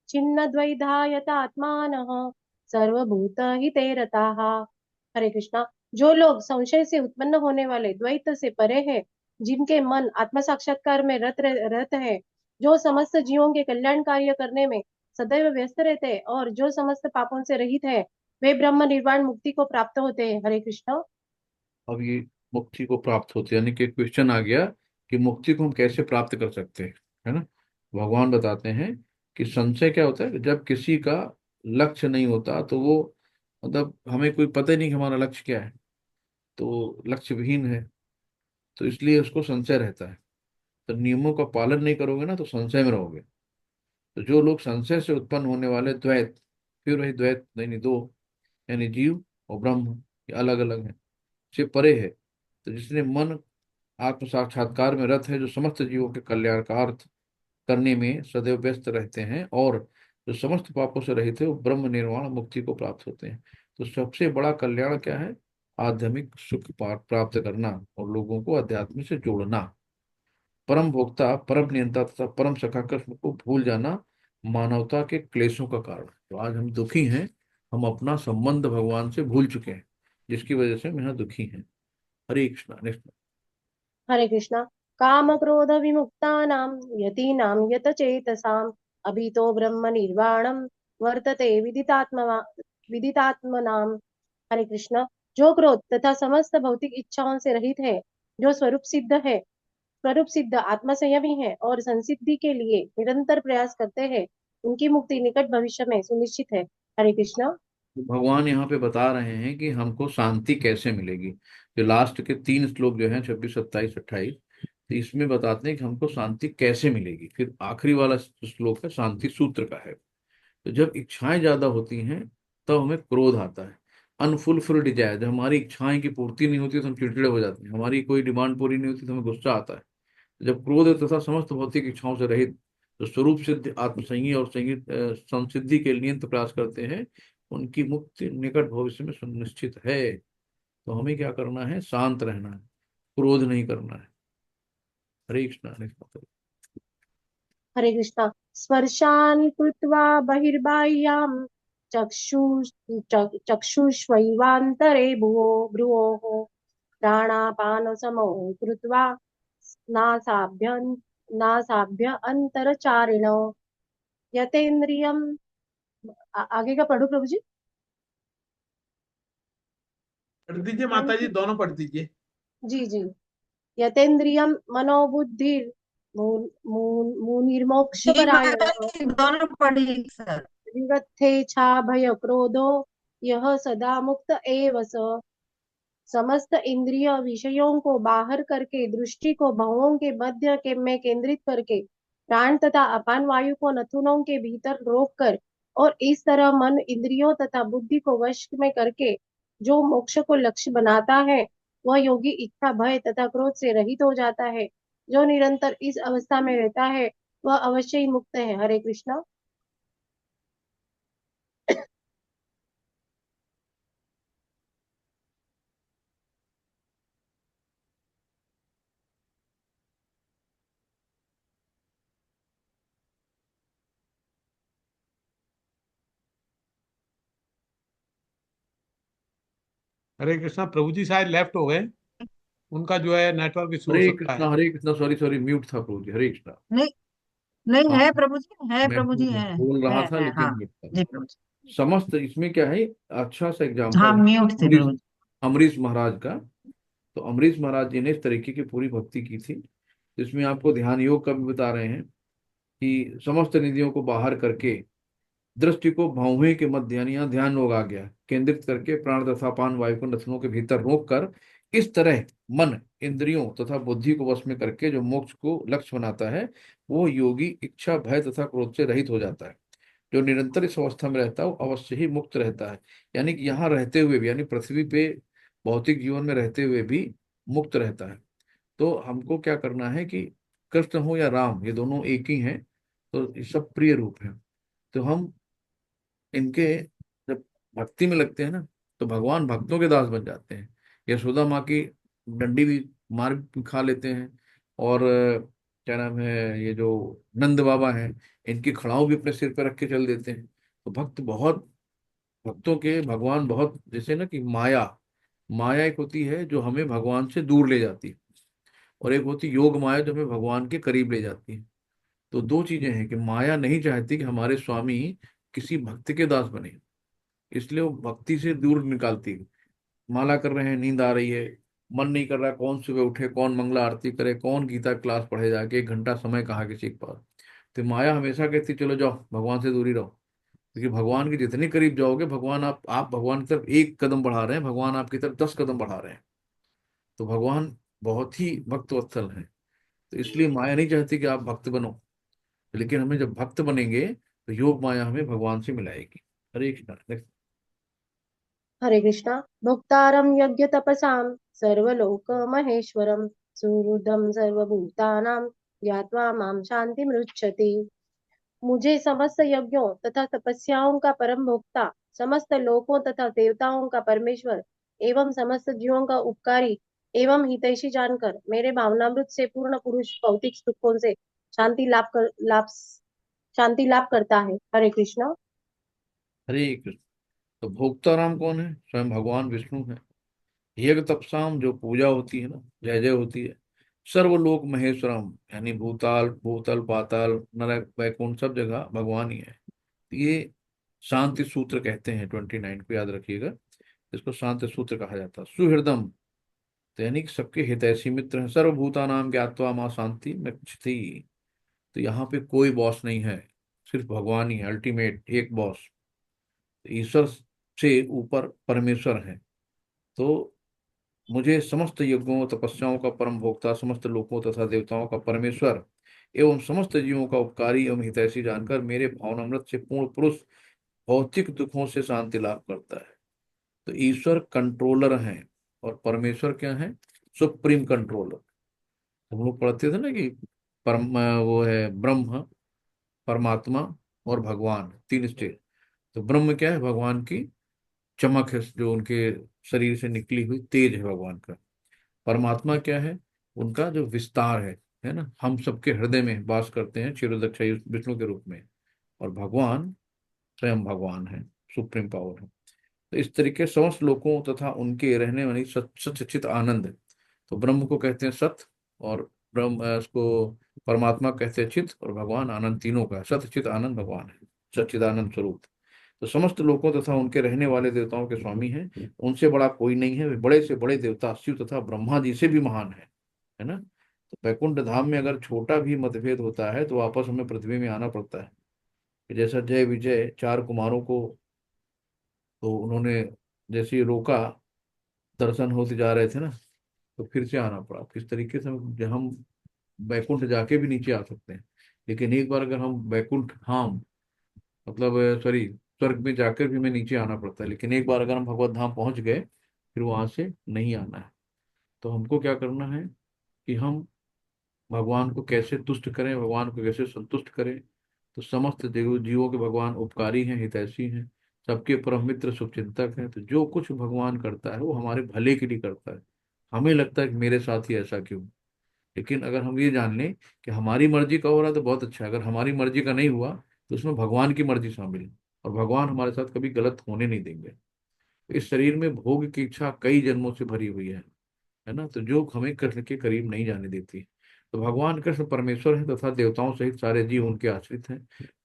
छिन्नद्वैधायतात्मानः सर्वभूतहिते रताः। हरे कृष्णा। जो लोग संशय से उत्पन्न होने वाले द्वैत से परे हैं, जिनके मन आत्म साक्षात्कार में रत है, जो समस्त जीवों के कल्याण कार्य करने में सदैव व्यस्त रहते हैं और जो समस्त पापों से रहित है, वे ब्रह्म निर्वाण मुक्ति को प्राप्त होते हैं। हरे कृष्ण। अब ये मुक्ति को प्राप्त होते हैं, यानी कि क्वेश्चन आ गया कि मुक्ति को हम कैसे प्राप्त कर सकते हैं, है ना। भगवान बताते हैं कि संशय क्या होता है, जब किसी का लक्ष्य नहीं होता तो वो, मतलब हमें कोई पता ही नहीं कि हमारा लक्ष्य क्या है, तो लक्ष्य विहीन है, तो इसलिए उसको संशय रहता है। तो नियमों का पालन नहीं करोगे ना तो संशय में रहोगे। तो जो लोग संशय से उत्पन्न होने वाले द्वैत, फिर वही द्वैत नहीं, दो, यानी जीव और ब्रह्म, ये अलग अलग है, से परे है। तो जिसने मन आत्म साक्षात्कार में रत है, जो समस्त जीवों के कल्याण का अर्थ करने में सदैव व्यस्त रहते हैं, और जो समस्त पापों से रहित है, वो ब्रह्म निर्वाण मुक्ति को प्राप्त होते हैं। तो सबसे बड़ा कल्याण क्या है? आध्यात्मिक सुख प्राप्त करना और लोगों को अध्यात्म से जोड़ना। परम भोक्ता, परम नियंता तथा परम सखा कृष्ण को भूल जाना मानवता के क्लेशों का कारण है। तो आज हम दुखी हैं, हम अपना संबंध भगवान से भूल चुके हैं, जिसकी वजह से हम यहाँ दुखी हैं। हरे कृष्णा। नेक्स्ट। हरे कृष्णा। काम क्रोध विमुक्तानां यतीनां यतचेतसाम् अभितो ब्रह्म निर्वाणं वर्तते विदितात्मनाम्। हरे कृष्ण। जो क्रोध तथा समस्त भौतिक इच्छाओं से रहित है, जो स्वरूप सिद्ध आत्म संयमी है और संसिद्धि के लिए निरंतर प्रयास करते हैं, उनकी मुक्ति निकट भविष्य में सुनिश्चित है। हरे कृष्ण। भगवान यहाँ पे बता रहे हैं कि हमको शांति कैसे मिलेगी। जो लास्ट के 3 श्लोक जो हैं, 26, 27, 28, तो इसमें बताते हैं कि हमको शांति कैसे मिलेगी। फिर आखिरी वाला श्लोक है शांति सूत्र का है। तो जब इच्छाएं ज्यादा होती हैं तब हमें क्रोध आता है। अनफुलफिल्ड डिजायर, जब हमारी इच्छाएं की पूर्ति नहीं होती तो हम चिड़चिड़े हो जाते हैं, हमारी कोई डिमांड पूरी नहीं होती तो हमें गुस्सा आता है। जब क्रोध तथा समस्त भौतिक इच्छाओं से रहित, जो स्वरूप सिद्ध आत्मसंगी और संगीत संसिद्धि के लिए प्रयास करते हैं, उनकी मुक्ति निकट भविष्य में सुनिश्चित है। तो हमें क्या करना है? शांत रहना है, क्रोध नहीं करना है। हरे कृष्णा। नेक्स्ट माता। हरे कृष्णा। स्पर्शान् कृत्वा बहिर्बाह्यां चक्षुष्वैवान्तरे भ्रुवोः प्राणापानसमौ कृत्वा नासाभ्य अंतरचारिणो यतेन्द्रियम। आगे का पढ़ो प्रभु जी। पढ़ दीजिए माता जी, दोनों पढ़ दीजिए। जी जी। यतेन्द्रियम मनोबुद्धिर मुनिर्मोक्ष जी माता परायण जी, दोनों पढ़ी सर। विगत्थेच्छा भय क्रोधो यह सदा मुक्त एव स। समस्त इंद्रिय विषयों को बाहर करके दृष्टि को भवों के मध्य के में केंद्रित करके प्राण तथा अपान वायु को नथुनों के भीतर रोक कर और इस तरह मन इंद्रियों तथा बुद्धि को वश में करके जो मोक्ष को लक्ष्य बनाता है, वह योगी इच्छा भय तथा क्रोध से रहित हो जाता है। जो निरंतर इस अवस्था में रहता है, वह अवश्य ही मुक्त है। हरे कृष्ण। हरे कृष्णा। प्रभु जी शायद लेफ्ट हो गए, उनका जो है नेटवर्क इशू हो सकता है। Hare Krishna, sorry sorry, mute था प्रभु जी। हरे कृष्णा। नहीं, नहीं हाँ, है प्रभु जी, है मैं प्रभु जी, बोल रहा था है लेकिन हाँ। म्यूट था। जी प्रभु जी। समस्त इसमें क्या है, अच्छा सा हाँ, एग्जाम्पल है म्यूट थे अमरीश, प्रभु जी। अमरीश महाराज का। तो अमरीश महाराज जी ने इस तरीके की पूरी भक्ति की थी, जिसमें आपको ध्यान योग का भी बता रहे हैं कि समस्त निधियों को बाहर करके दृष्टि को भौहें के मध्य, यानी यहाँ ध्यान योग आ गया, केंद्रित करके प्राण तथा पान वायु को नथनों के भीतर रोक कर इस तरह मन, इंद्रियों तथा बुद्धि को वश में करके जो मोक्ष को लक्ष्य बनाता है, वो योगी इच्छा, भय तथा क्रोध से रहित हो जाता है। जो निरंतर इस अवस्था में रहता है वो अवश्य ही मुक्त रहता है। यानी कि यहाँ रहते हुए भी, यानी पृथ्वी पे भौतिक जीवन में रहते हुए भी मुक्त रहता है। तो हमको क्या करना है कि कृष्ण हो या राम, ये दोनों एक ही हैं, तो ये सब प्रिय रूप है। तो हम इनके जब भक्ति में लगते हैं ना, तो भगवान भक्तों के दास बन जाते हैं। यशोदा माँ की डंडी भी मार भी खा लेते हैं। और क्या नाम है, ये जो नंद बाबा हैं, इनकी खड़ाऊ भी अपने सिर पर रख के चल देते हैं। तो भक्त बहुत, भक्तों के भगवान बहुत, जैसे ना कि माया, माया एक होती है जो हमें भगवान से दूर ले जाती है, और एक होती योग माया जो हमें भगवान के करीब ले जाती है। तो दो चीजें हैं कि माया नहीं चाहती कि हमारे स्वामी किसी भक्त के दास बने, इसलिए वो भक्ति से दूर निकालती है। माला कर रहे हैं, नींद आ रही है, मन नहीं कर रहा, कौन सुबह उठे, कौन मंगला आरती करे, कौन गीता क्लास पढ़े जाके, 1 घंटा समय कहाँ किसी के पास। तो माया हमेशा कहती चलो जाओ भगवान से दूरी रहो, क्योंकि भगवान के जितने करीब जाओगे, भगवान आप भगवान की तरफ 1 कदम बढ़ा रहे हैं, भगवान आपकी तरफ 10 कदम बढ़ा रहे हैं। तो भगवान बहुत ही भक्त वत्सल हैं। तो इसलिए माया नहीं चाहती कि आप भक्त बनो, लेकिन हमें जब भक्त बनेंगे तो योग माया हमें भगवान से मिलाएगी। हरे कृष्णा। Next। हरे कृष्णा। भोक्तारं यज्ञ तपसां सर्वलोक महेश्वरं सुहृदं सर्वभूतानां ज्ञात्वा मां शान्तिमृच्छति। मुझे समस्त यज्ञों तथा तपस्याओं का परम भोक्ता, समस्त लोकों तथा देवताओं का परमेश्वर एवं समस्त जीवों का उपकारी एवं हितैषी जानकर मेरे भावनामृत से पूर्ण पुरुष भौतिक सुखों से शांति लाभ करता है। हरे कृष्णा। हरे कृष्ण। तो भोक्ताराम कौन है? स्वयं भगवान विष्णु है। यज्ञ तपसाम जो पूजा होती है ना, जय जय होती है। सर्वलोक महेश्वरम, यानी भूताल, भूतल, पाताल, नरक, वैकुंठ, सब जगह भगवान ही है। ये शांति सूत्र कहते हैं, 29 को याद रखिएगा। इसको शांति सूत्र कहा जाता है। सुहृदम, तो यानी कि सबके हितैषी मित्र हैं। सर्वभूता नाम ज्ञात्वा माँ शांति मच्छति, तो यहाँ पे कोई बॉस नहीं है, सिर्फ भगवान ही है, अल्टीमेट एक बॉस। ईश्वर से ऊपर परमेश्वर है। तो मुझे समस्त यज्ञों तपस्याओं का परम भोक्ता, समस्त लोकों तथा देवताओं का परमेश्वर एवं समस्त जीवों का उपकारी एवं हितैषी जानकर मेरे भावनामृत से पूर्ण पुरुष भौतिक दुखों से शांति लाभ करता है। तो ईश्वर कंट्रोलर हैं, और परमेश्वर क्या है? Supreme controller. हम लोग पढ़ते थे ना कि परम, वो है ब्रह्म, परमात्मा और भगवान, 3 स्टेज। तो ब्रह्म क्या है? भगवान की चमक है, जो उनके शरीर से निकली हुई तेज है भगवान का। परमात्मा क्या है? उनका जो विस्तार है ना, हम सबके हृदय में वास करते हैं क्षीरोदक्षाई विष्णु के रूप में। और भगवान स्वयं भगवान है, सुप्रीम पावर है। तो इस तरीके समस्त लोकों तथा उनके रहने वाली सच चित आनंद है। तो ब्रह्म को कहते हैं सत, और ब्रह्म उसको परमात्मा कहते हैं चित, और भगवान आनंद, तीनों का सत चित आनंद भगवान है, सच्चिदानंद स्वरूप। तो समस्त लोकों तथा उनके रहने वाले देवताओं के स्वामी हैं, उनसे बड़ा कोई नहीं है। वे बड़े से बड़े देवता शिव तथा ब्रह्मा जी से भी महान है ना। तो वैकुंठ धाम में अगर छोटा भी मतभेद होता है तो वापस हमें पृथ्वी में आना पड़ता है। कि जैसा जय विजय 4 कुमारों को, तो उन्होंने जैसे ही रोका, दर्शन होते जा रहे थे ना, तो फिर से आना पड़ा। किस तरीके से हम बैकुंठ जाके भी नीचे आ सकते हैं, लेकिन एक बार अगर हम बैकुंठ धाम, मतलब सॉरी, स्वर्ग में जाकर भी हमें नीचे आना पड़ता है, लेकिन एक बार अगर हम भगवत धाम पहुंच गए, फिर वहां से नहीं आना है। तो हमको क्या करना है कि हम भगवान को कैसे तुष्ट करें, भगवान को कैसे संतुष्ट करें। तो समस्त जीवों के भगवान उपकारी हैं, हितैषी हैं, सबके परम मित्र, शुभचिंतक हैं। तो जो कुछ भगवान करता है वो हमारे भले के लिए करता है। हमें लगता है कि मेरे साथ ही ऐसा क्यों, लेकिन अगर हम ये जान लें कि हमारी मर्जी का हो रहा है तो बहुत अच्छा है। अगर हमारी मर्जी का नहीं हुआ तो उसमें भगवान की मर्जी शामिल है, और भगवान हमारे साथ कभी गलत होने नहीं देंगे। इस शरीर में भोग की इच्छा कई जन्मों से भरी हुई है ना, तो जो हमें कृष्ण के करीब नहीं जाने देती। तो भगवान कृष्ण परमेश्वर है तथा देवताओं सहित सारे जीव उनके आश्रित हैं।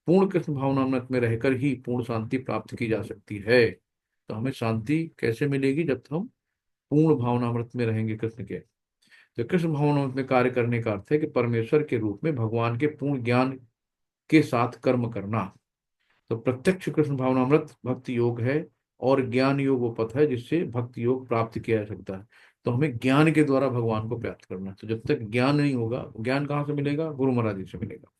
पूर्ण कृष्ण भावनामृत में रहकर ही पूर्ण शांति प्राप्त की जा सकती है। तो हमें शांति कैसे मिलेगी? जब हम पूर्ण भावनामृत में रहेंगे कृष्ण के। तो कृष्ण भावनामृत में कार्य करने का अर्थ है कि परमेश्वर के रूप में भगवान के पूर्ण ज्ञान के साथ कर्म करना। तो प्रत्यक्ष कृष्ण भावनामृत भक्ति योग है, और ज्ञान योग वो पथ है जिससे भक्ति योग प्राप्त किया जा सकता है। तो हमें ज्ञान के द्वारा भगवान को प्राप्त करना है। तो जब तक ज्ञान नहीं होगा, ज्ञान कहाँ से मिलेगा? गुरु महाराज जी से मिलेगा।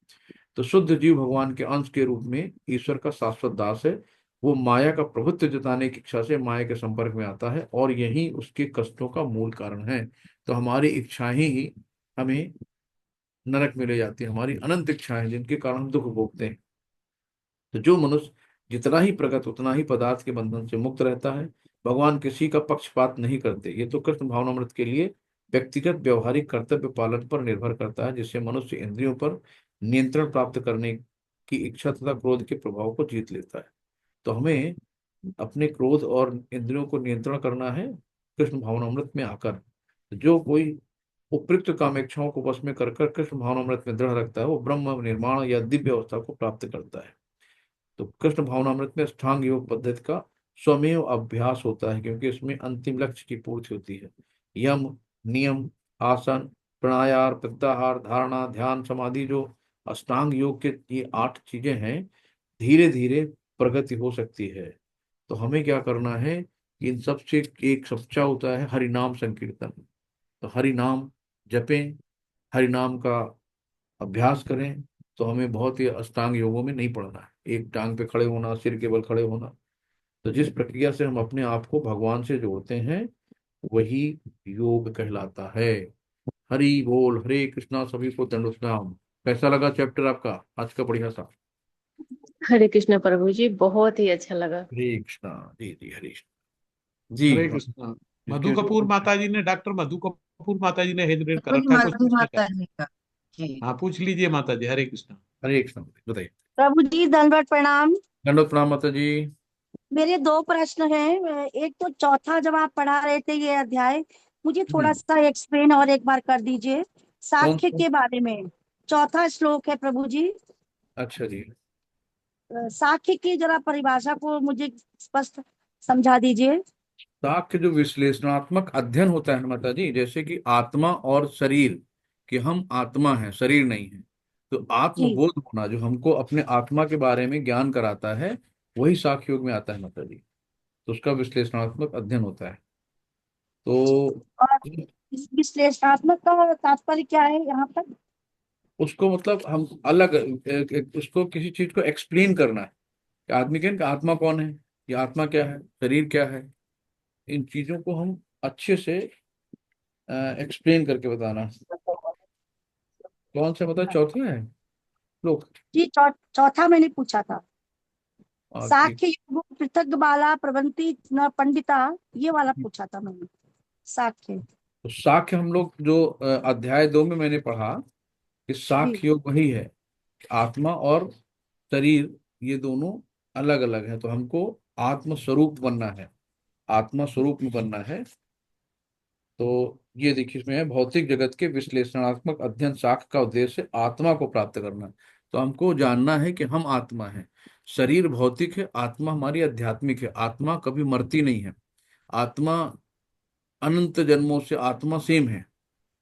तो शुद्ध जीव भगवान के अंश के रूप में ईश्वर का शाश्वत दास है। वो माया का प्रभुत्व जताने की इच्छा से माया के संपर्क में आता है और यही उसके कष्टों का मूल कारण है। तो हमारी इच्छाएं ही हमें नरक में ले जाती है, हमारी अनंत इच्छाएं जिनके कारण हम दुख भोगते हैं। तो जो मनुष्य जितना ही प्रगत उतना ही पदार्थ के बंधन से मुक्त रहता है। भगवान किसी का पक्षपात नहीं करते। ये तो कृष्ण भावनामृत के लिए व्यक्तिगत व्यवहारिक कर्तव्य पालन पर निर्भर करता है, जिससे मनुष्य इंद्रियों पर नियंत्रण प्राप्त करने की इच्छा तथा क्रोध के प्रभाव को जीत लेता है। तो हमें अपने क्रोध और इंद्रियों को नियंत्रण करना है कृष्ण भावनामृत में आकर। जो कोई उपयुक्त कामेक्षाओं को वश में कर कर कृष्ण भावनामृत में दृढ़ रखता है, वो ब्रह्म निर्माण या दिव्य अवस्था को प्राप्त करता है। तो कृष्ण भावनामृत में अष्टांग योग पद्धति का स्वमेव अभ्यास होता है, क्योंकि इसमें अंतिम लक्ष्य की पूर्ति होती है। यम, नियम, आसन, प्राणायाम, प्रत्याहार, धारणा, ध्यान, समाधि, जो अष्टांग योग के ये 8 चीजें हैं, धीरे धीरे प्रगति हो सकती है। तो हमें क्या करना है कि इन सब से एक सच्चा होता है हरिनाम संकीर्तन। तो हरिनाम जपें, हरिनाम का अभ्यास करें। तो हमें बहुत ही अष्टांग योगों में नहीं पड़ना है, एक टांग पे खड़े होना, सिर के बल खड़े होना। तो जिस प्रक्रिया से हम अपने आप को भगवान से जोड़ते हैं वही योग कहलाता है। हरि बोल, हरे कृष्णा, सभी को दंडवत प्रणाम। कैसा लगा चैप्टर आपका आज का? बढ़िया सा। हरे कृष्ण प्रभु जी, बहुत ही अच्छा लगा। हरे कृष्णा। जी जी, हरे कृष्णा जी। हरे कृष्णा। मधु कपूर माता जी ने, डॉक्टर मधु कपूर माता जी ने हेड रेड कर प्रभु जी, रखा है, कुछ मधु पूछना माता चाहते जी का जी। हैं? हाँ, पूछ लीजिए माता जी। हरे कृष्णा। हरे कृष्णा, बताइए। प्रभु जी दंडवत प्रणाम। दंडवत प्रणाम माता जी। मेरे 2 प्रश्न हैं। एक तो चौथा जब आप पढ़ा रहे थे ये अध्याय, मुझे थोड़ा हम्म, सा एक्सप्लेन और एक बार कर दीजिए कौन साख्य सा? के बारे में। चौथा श्लोक है प्रभु जी। अच्छा जी। साख्य की जरा परिभाषा को मुझे स्पष्ट समझा दीजिए। साक्ष्य जो विश्लेषणात्मक अध्ययन होता है माता जी, जैसे कि आत्मा और शरीर, कि हम आत्मा हैं, शरीर नहीं है। तो जी। आत्मबोध होना जो हमको अपने आत्मा के बारे में ज्ञान कराता है, वही साक्ष्य योग में आता है माता जी। तो उसका विश्लेषणात्मक अध्ययन होता है। तो और इस विश्लेषणात्मक का तात्पर्य क्या है यहाँ पर? उसको मतलब हम अलग उसको किसी चीज को एक्सप्लेन करना है कि आदमी का आत्मा कौन है, ये आत्मा क्या है, शरीर क्या है। इन चीजों को हम अच्छे से एक्सप्लेन करके बताना। कौन सा मतलब चौथा है लोग? जी, चौथा मैंने पूछा था। ठीक। साख्य योग पृथक बाला प्रवंती न पंडिता, ये वाला पूछा था मैंने। साख्य। तो साक्ष्य हम लोग जो अध्याय 2 में मैंने पढ़ा कि जी। साक्ष्य योग वही है कि आत्मा और शरीर ये दोनों अलग अलग है। तो हमको आत्म स्वरूप बनना है, आत्मा स्वरूप में बनना है। तो ये देखिए इसमें है, भौतिक जगत के विश्लेषणात्मक अध्ययन शाख का उद्देश्य आत्मा को प्राप्त करना है। तो हमको जानना है कि हम आत्मा है। शरीर भौतिक है, आत्मा हमारी आध्यात्मिक है। आत्मा कभी मरती नहीं है। आत्मा अनंत जन्मों से आत्मा सेम है।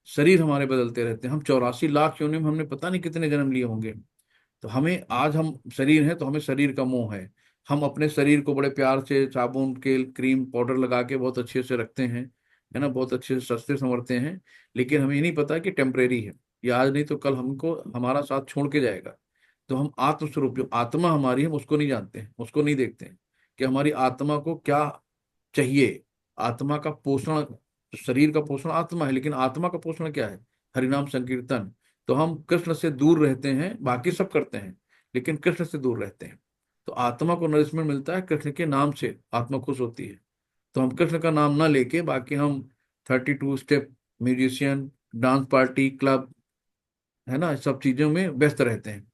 शरीर हमारे बदलते रहते हैं। हम 84 लाख योनि में हमने पता नहीं कितने जन्म लिए होंगे। तो हमें आज हम शरीर हैं तो हमें शरीर का मोह है। हम अपने शरीर को बड़े प्यार से साबुन के क्रीम पाउडर लगा के बहुत अच्छे से रखते हैं, है ना, बहुत अच्छे से सस्ते संवरते हैं। लेकिन हमें ये नहीं पता कि टेम्परेरी है, ये आज नहीं तो कल हमको हमारा साथ छोड़ के जाएगा। तो हम आत्मस्वरूप जो आत्मा हमारी, हम उसको नहीं जानते हैं, उसको नहीं देखते हैं कि हमारी आत्मा को क्या चाहिए। आत्मा का पोषण, शरीर का पोषण आत्मा है, लेकिन आत्मा का पोषण क्या है? हरिनाम संकीर्तन। तो हम कृष्ण से दूर रहते हैं, बाकी सब करते हैं लेकिन कृष्ण से दूर रहते हैं। तो आत्मा को नरिशमेंट मिलता है कृष्ण के नाम से, आत्मा खुश होती है। तो हम कृष्ण का नाम ना लेके बाकी हम 32 step, musician, dance party, club, है ना, सब चीजों में व्यस्त रहते हैं।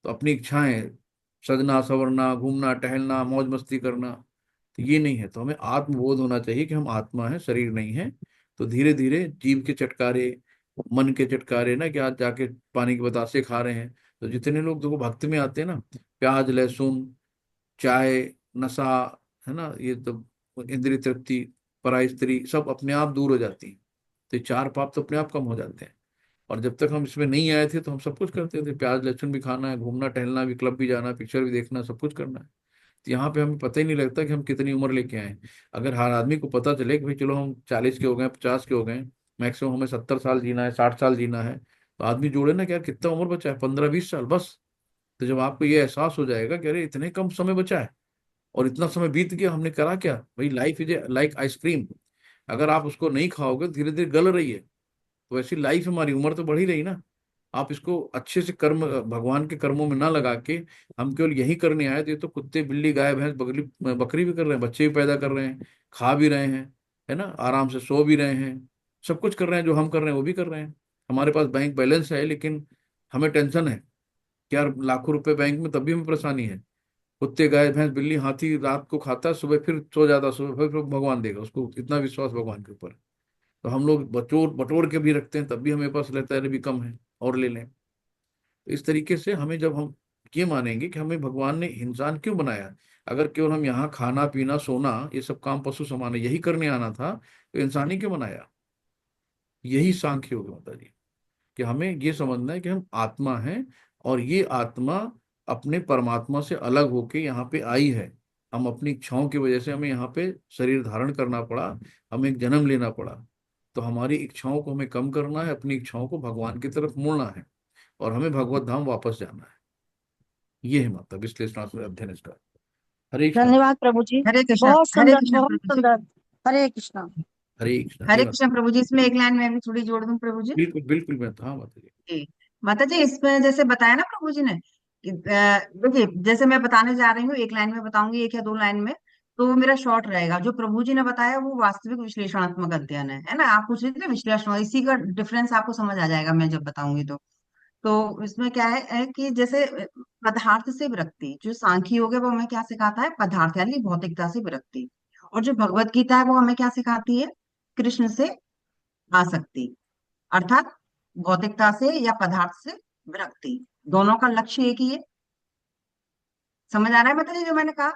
तो अपनी इच्छाएं, सजना सवरना, घूमना टहलना, मौज मस्ती करना, तो ये नहीं है। तो हमें आत्मबोध होना चाहिए कि हम आत्मा है, शरीर नहीं है। तो धीरे धीरे जीव के चटकारे, मन के चटकारे ना, कि आज जाके पानी के बतासे खा रहे हैं। तो जितने लोग देखो भक्ति में आते हैं ना, प्याज लहसुन, चाय, नशा, है ना, ये तो इंद्रिय तृप्ति, पराई स्त्री, सब अपने आप दूर हो जाती है। तो ये 4 पाप तो अपने आप कम हो जाते हैं। और जब तक हम इसमें नहीं आए थे तो हम सब कुछ करते थे, प्याज लहसुन भी खाना है, घूमना टहलना भी, क्लब भी जाना, पिक्चर भी देखना, सब कुछ करना है। तो यहाँ पे हमें पता ही नहीं लगता कि हम कितनी उम्र लेके आए हैं। अगर हर आदमी को पता चले कि भाई चलो हम 40 के हो गए, 50 के हो गए, मैक्सिमम हमें 70 साल जीना है, 60 साल जीना है, तो आदमी जोड़े ना कि यार कितना उम्र बचा है, 15-20 साल बस। तो जब आपको ये एहसास हो जाएगा कि अरे इतने कम समय बचा है और इतना समय बीत गया, हमने करा क्या भाई, लाइफ इज लाइक आइसक्रीम, अगर आप उसको नहीं खाओगे धीरे धीरे गल रही है, तो वैसी लाइफ हमारी उम्र तो बढ़ ही रही ना। आप इसको अच्छे से कर्म भगवान के कर्मों में ना लगा के हम केवल यही करने आए, तो ये तो कुत्ते बिल्ली गाय भैंस बकरी बकरी भी कर रहे हैं, बच्चे भी पैदा कर रहे हैं, खा भी रहे हैं, है ना, आराम से सो भी रहे हैं, सब कुछ कर रहे हैं, जो हम कर रहे हैं वो भी कर रहे हैं। हमारे पास बैंक बैलेंस है, लेकिन हमें टेंशन है कि यार लाखों रुपए बैंक में, तब भी हमें परेशानी है। कुत्ते गाय भैंस बिल्ली हाथी रात को खाता है, सुबह फिर सो जाता, सुबह फिर भगवान देगा उसको, इतना विश्वास भगवान के ऊपर। तो हम लोग बटोर बटोर के भी रखते हैं, तब भी हमें पास रहता है अरे भी कम है और ले लें। तो इस तरीके से हमें, जब हम ये मानेंगे कि हमें भगवान ने इंसान क्यों बनाया, अगर केवल हम यहाँ खाना पीना सोना ये सब काम पशु समान है यही करने आना था, तो इंसान ही क्यों बनाया। यही सांख्य योग है माता जी, कि हमें ये समझना है कि हम आत्मा हैं, और ये आत्मा अपने परमात्मा से अलग होके यहाँ पे आई है। हम अपनी इच्छाओं की वजह से हमें यहाँ पे शरीर धारण करना पड़ा, हमें एक जन्म लेना पड़ा। तो हमारी इच्छाओं को हमें कम करना है, अपनी इच्छाओं को भगवान की तरफ मोड़ना है, और हमें भगवत धाम वापस जाना है। ये है मतलब विश्लेषणात्मक अध्ययन इसका। हरे कृष्णा। धन्यवाद प्रभु जी। हरे कृष्ण। बहुत हरे सुंदर, कृष्ण बहुत प्रभु जी। सुंदर। हरे कृष्णा। हरे कृष्णा जी हरे माता। कृष्ण प्रभु जी, इसमें एक लाइन मैं भी थोड़ी जोड़ दूं प्रभु जी। बिल्कुल बिल्कुल, मैं हाँ माता जी। जी। माता जी, इसमें जैसे बताया ना प्रभु जी ने कि देखिए, जैसे मैं बताने जा रही हूँ, एक लाइन में बताऊंगी, एक या दो लाइन में, तो वो मेरा शॉर्ट रहेगा। जो प्रभु जी ने बताया वो वास्तविक विश्लेषणात्मक अध्ययन है ना। आप पूछ रहे थे विश्लेषण, इसी का डिफरेंस आपको समझ आ जाएगा मैं जब बताऊंगी तो इसमें क्या है कि जैसे पदार्थ से विरक्ति, जो सांख्य योग है वो हमें क्या सिखाता है, पदार्थ यानी भौतिकता से विरक्ति। और जो भगवत गीता है वो हमें क्या सिखाती है, कृष्ण से आसक्ति, अर्थात भौतिकता से या पदार्थ से विरक्ति। दोनों का लक्ष्य एक ही है। समझ आ रहा है मतलब जो मैंने कहा।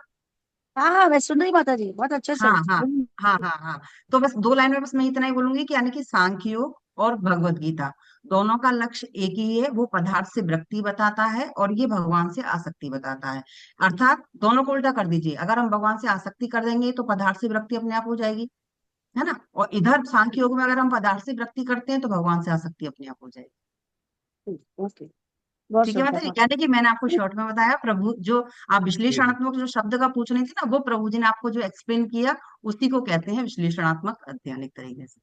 हाँ हाँ, मैं सुन रही माता जी, बहुत अच्छे से हाँ हाँ सुन। हाँ हाँ हाँ। तो बस दो लाइन में बस मैं इतना ही बोलूंगी कि यानी कि सांख्य योग और भगवत गीता दोनों का लक्ष्य एक ही है। वो पदार्थ से विरक्ति बताता है और ये भगवान से आसक्ति बताता है। अर्थात दोनों को उल्टा कर दीजिए, अगर हम भगवान से आसक्ति कर देंगे तो पदार्थ से विरक्ति अपने आप हो जाएगी, है ना। और इधर सांख्य योग में अगर हम पदार्थ से विरक्ति करते हैं तो भगवान से आसक्ति अपने आप हो जाएगी। ओके, बहुत ठीक है सुंदर। माता जी, हाँ, यानी कि मैंने आपको शॉर्ट में बताया प्रभु, जो आप जी जी। विश्लेषणात्मक जो शब्द का पूछ रही थी ना, वो प्रभु जी ने आपको जो एक्सप्लेन किया उसी को कहते हैं विश्लेषणात्मक अध्ययन, एक तरीके से।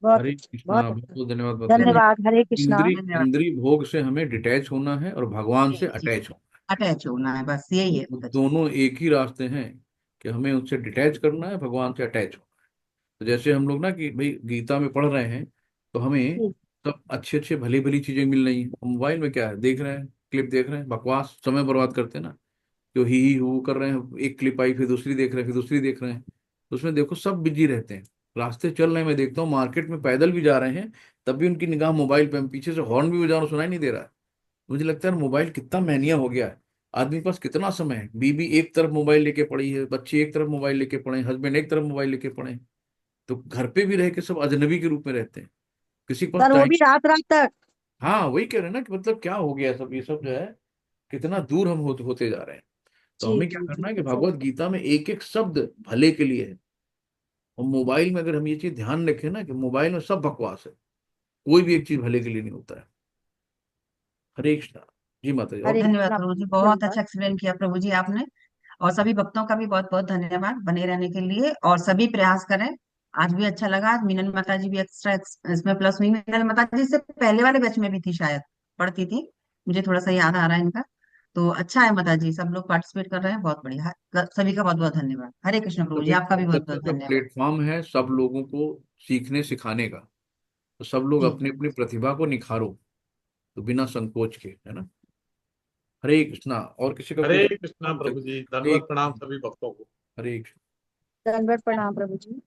बहुत हरे अच्छा, कृष्णा, बहुत बहुत अच्छा। बहुत धन्यवाद माता जी। धन्यवाद। हरे कृष्णा। इंद्री धन्यवाद। इंद्री भोग से हमें डिटैच होना है और भगवान जी से जी। अटैच होना अटैच होना है, बस यही है। है वो माता जी। दोनों एक ही रास्ते हैं, कि हमें उससे डिटैच करना है, भगवान से अटैच होना है। तो जैसे हम लोग ना कि भाई गीता में पढ़ रहे हैं, तो हमें जी, सब अच्छे अच्छे भली भली चीजें मिल रही हैं, मोबाइल में क्या है देख रहे हैं, क्लिप देख रहे हैं, बकवास समय बर्बाद करते हैं ना, जो ही हू कर रहे हैं, एक क्लिप आई फिर दूसरी देख रहे हैं, फिर दूसरी देख रहे हैं, तो उसमें देखो सब बिजी रहते हैं। रास्ते चल रहे हैं, मैं देखता हूँ मार्केट में पैदल भी जा रहे हैं, तब भी उनकी निगाह मोबाइल पे, हम पीछे से हॉर्न भी बजा रहा हूं, सुनाई नहीं दे रहा है। मुझे लगता है मोबाइल कितना मैनिया हो गया है, आदमी के पास कितना समय है, बीबी एक तरफ मोबाइल लेके पड़ी है, बच्चे एक तरफ मोबाइल लेके पड़े हैं, हस्बैंड एक तरफ मोबाइल लेके पड़े हैं, तो घर पे भी रह के सब अजनबी के रूप में रहते हैं, किसी के पास सर वो टाइम। भी रात रात तक। हाँ वही कह रहे हैं ना कि मतलब क्या हो गया सब, ये सब जो है कितना दूर हम होते जा रहे हैं। तो जी हमें क्या जी, करना है कि बिल्कुल भगवत सही। गीता में एक एक शब्द भले के लिए है। और मोबाइल में अगर हम ये चीज ध्यान रखें ना कि मोबाइल में सब बकवास है, कोई भी एक चीज भले के लिए नहीं होता है। हरे कृष्णा। जी माता जी, और हरे कुछ? धन्यवाद कृष्णा। प्रभु जी, बहुत धन्यवाद। अच्छा एक्सप्लेन किया प्रभु जी आपने। और सभी भक्तों का भी बहुत बहुत धन्यवाद बने रहने के लिए, और सभी प्रयास करें। आज भी अच्छा लगा, आज मीनन माता जी भी एक्स्ट्रा इसमें प्लस हुई। मीनन माता जी से पहले वाले बैच में भी थी शायद, पढ़ती थी, मुझे थोड़ा सा याद आ रहा है इनका। तो अच्छा है माता जी, सब लोग पार्टिसिपेट कर रहे हैं, बहुत बढ़िया। सभी का बहुत बहुत धन्यवाद। हरे कृष्ण प्रभु जी, सब एक आपका भी बहुत बहुत एकत्र का धन्यवाद। प्लेटफॉर्म है सब लोगों को सीखने सिखाने का, तो सब लोग जी। अपनी अपनी प्रतिभा को निखारो, तो बिना संकोच के, है ना। हरे कृष्णा। और किसी का हरे कुछ? कृष्णा प्रभु जी, हरे दंडवत प्रणाम सभी भक्तों को। हरे कृष्ण। दंडवत प्रणाम प्रभु जी।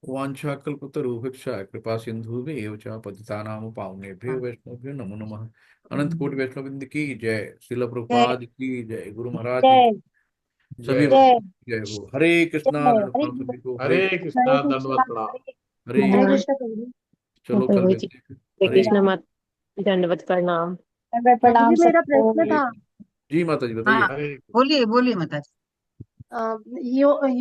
वाञ्छाकल्पतरुभिक्षा कृपा सिंधुभ्येव च पतितानां पावनेभ्यो वैष्णवेभ्यो नमो नमः। अनंत कोटि वैष्णववृंद की जय, शिल जय प्रभुपाद की जय, गुरु महाराज जी जय की, सभी जय जय भक्तों की जय हो। हरे कृष्णा, जय। हरे नमः सभी को, हरे हरे कृष्ण। हरे कृष्णा, कृष्णा। दंडवत प्रणाम। हरे हरे हरे कृष्ण। कृष्णा प्रभु जी। चलो कल प्रभु जी, मिलते हैं। श्री हरे कृष्ण कृष्ण। माता, दंडवत प्रणाम। दंडवत प्रभु प्रणाम जी, मेरा सबको। प्रश्न हरे था। कृष्ण। जी माता जी हाँ, बताइए। हरे बोलिए बोलिए माता जी। अ, यो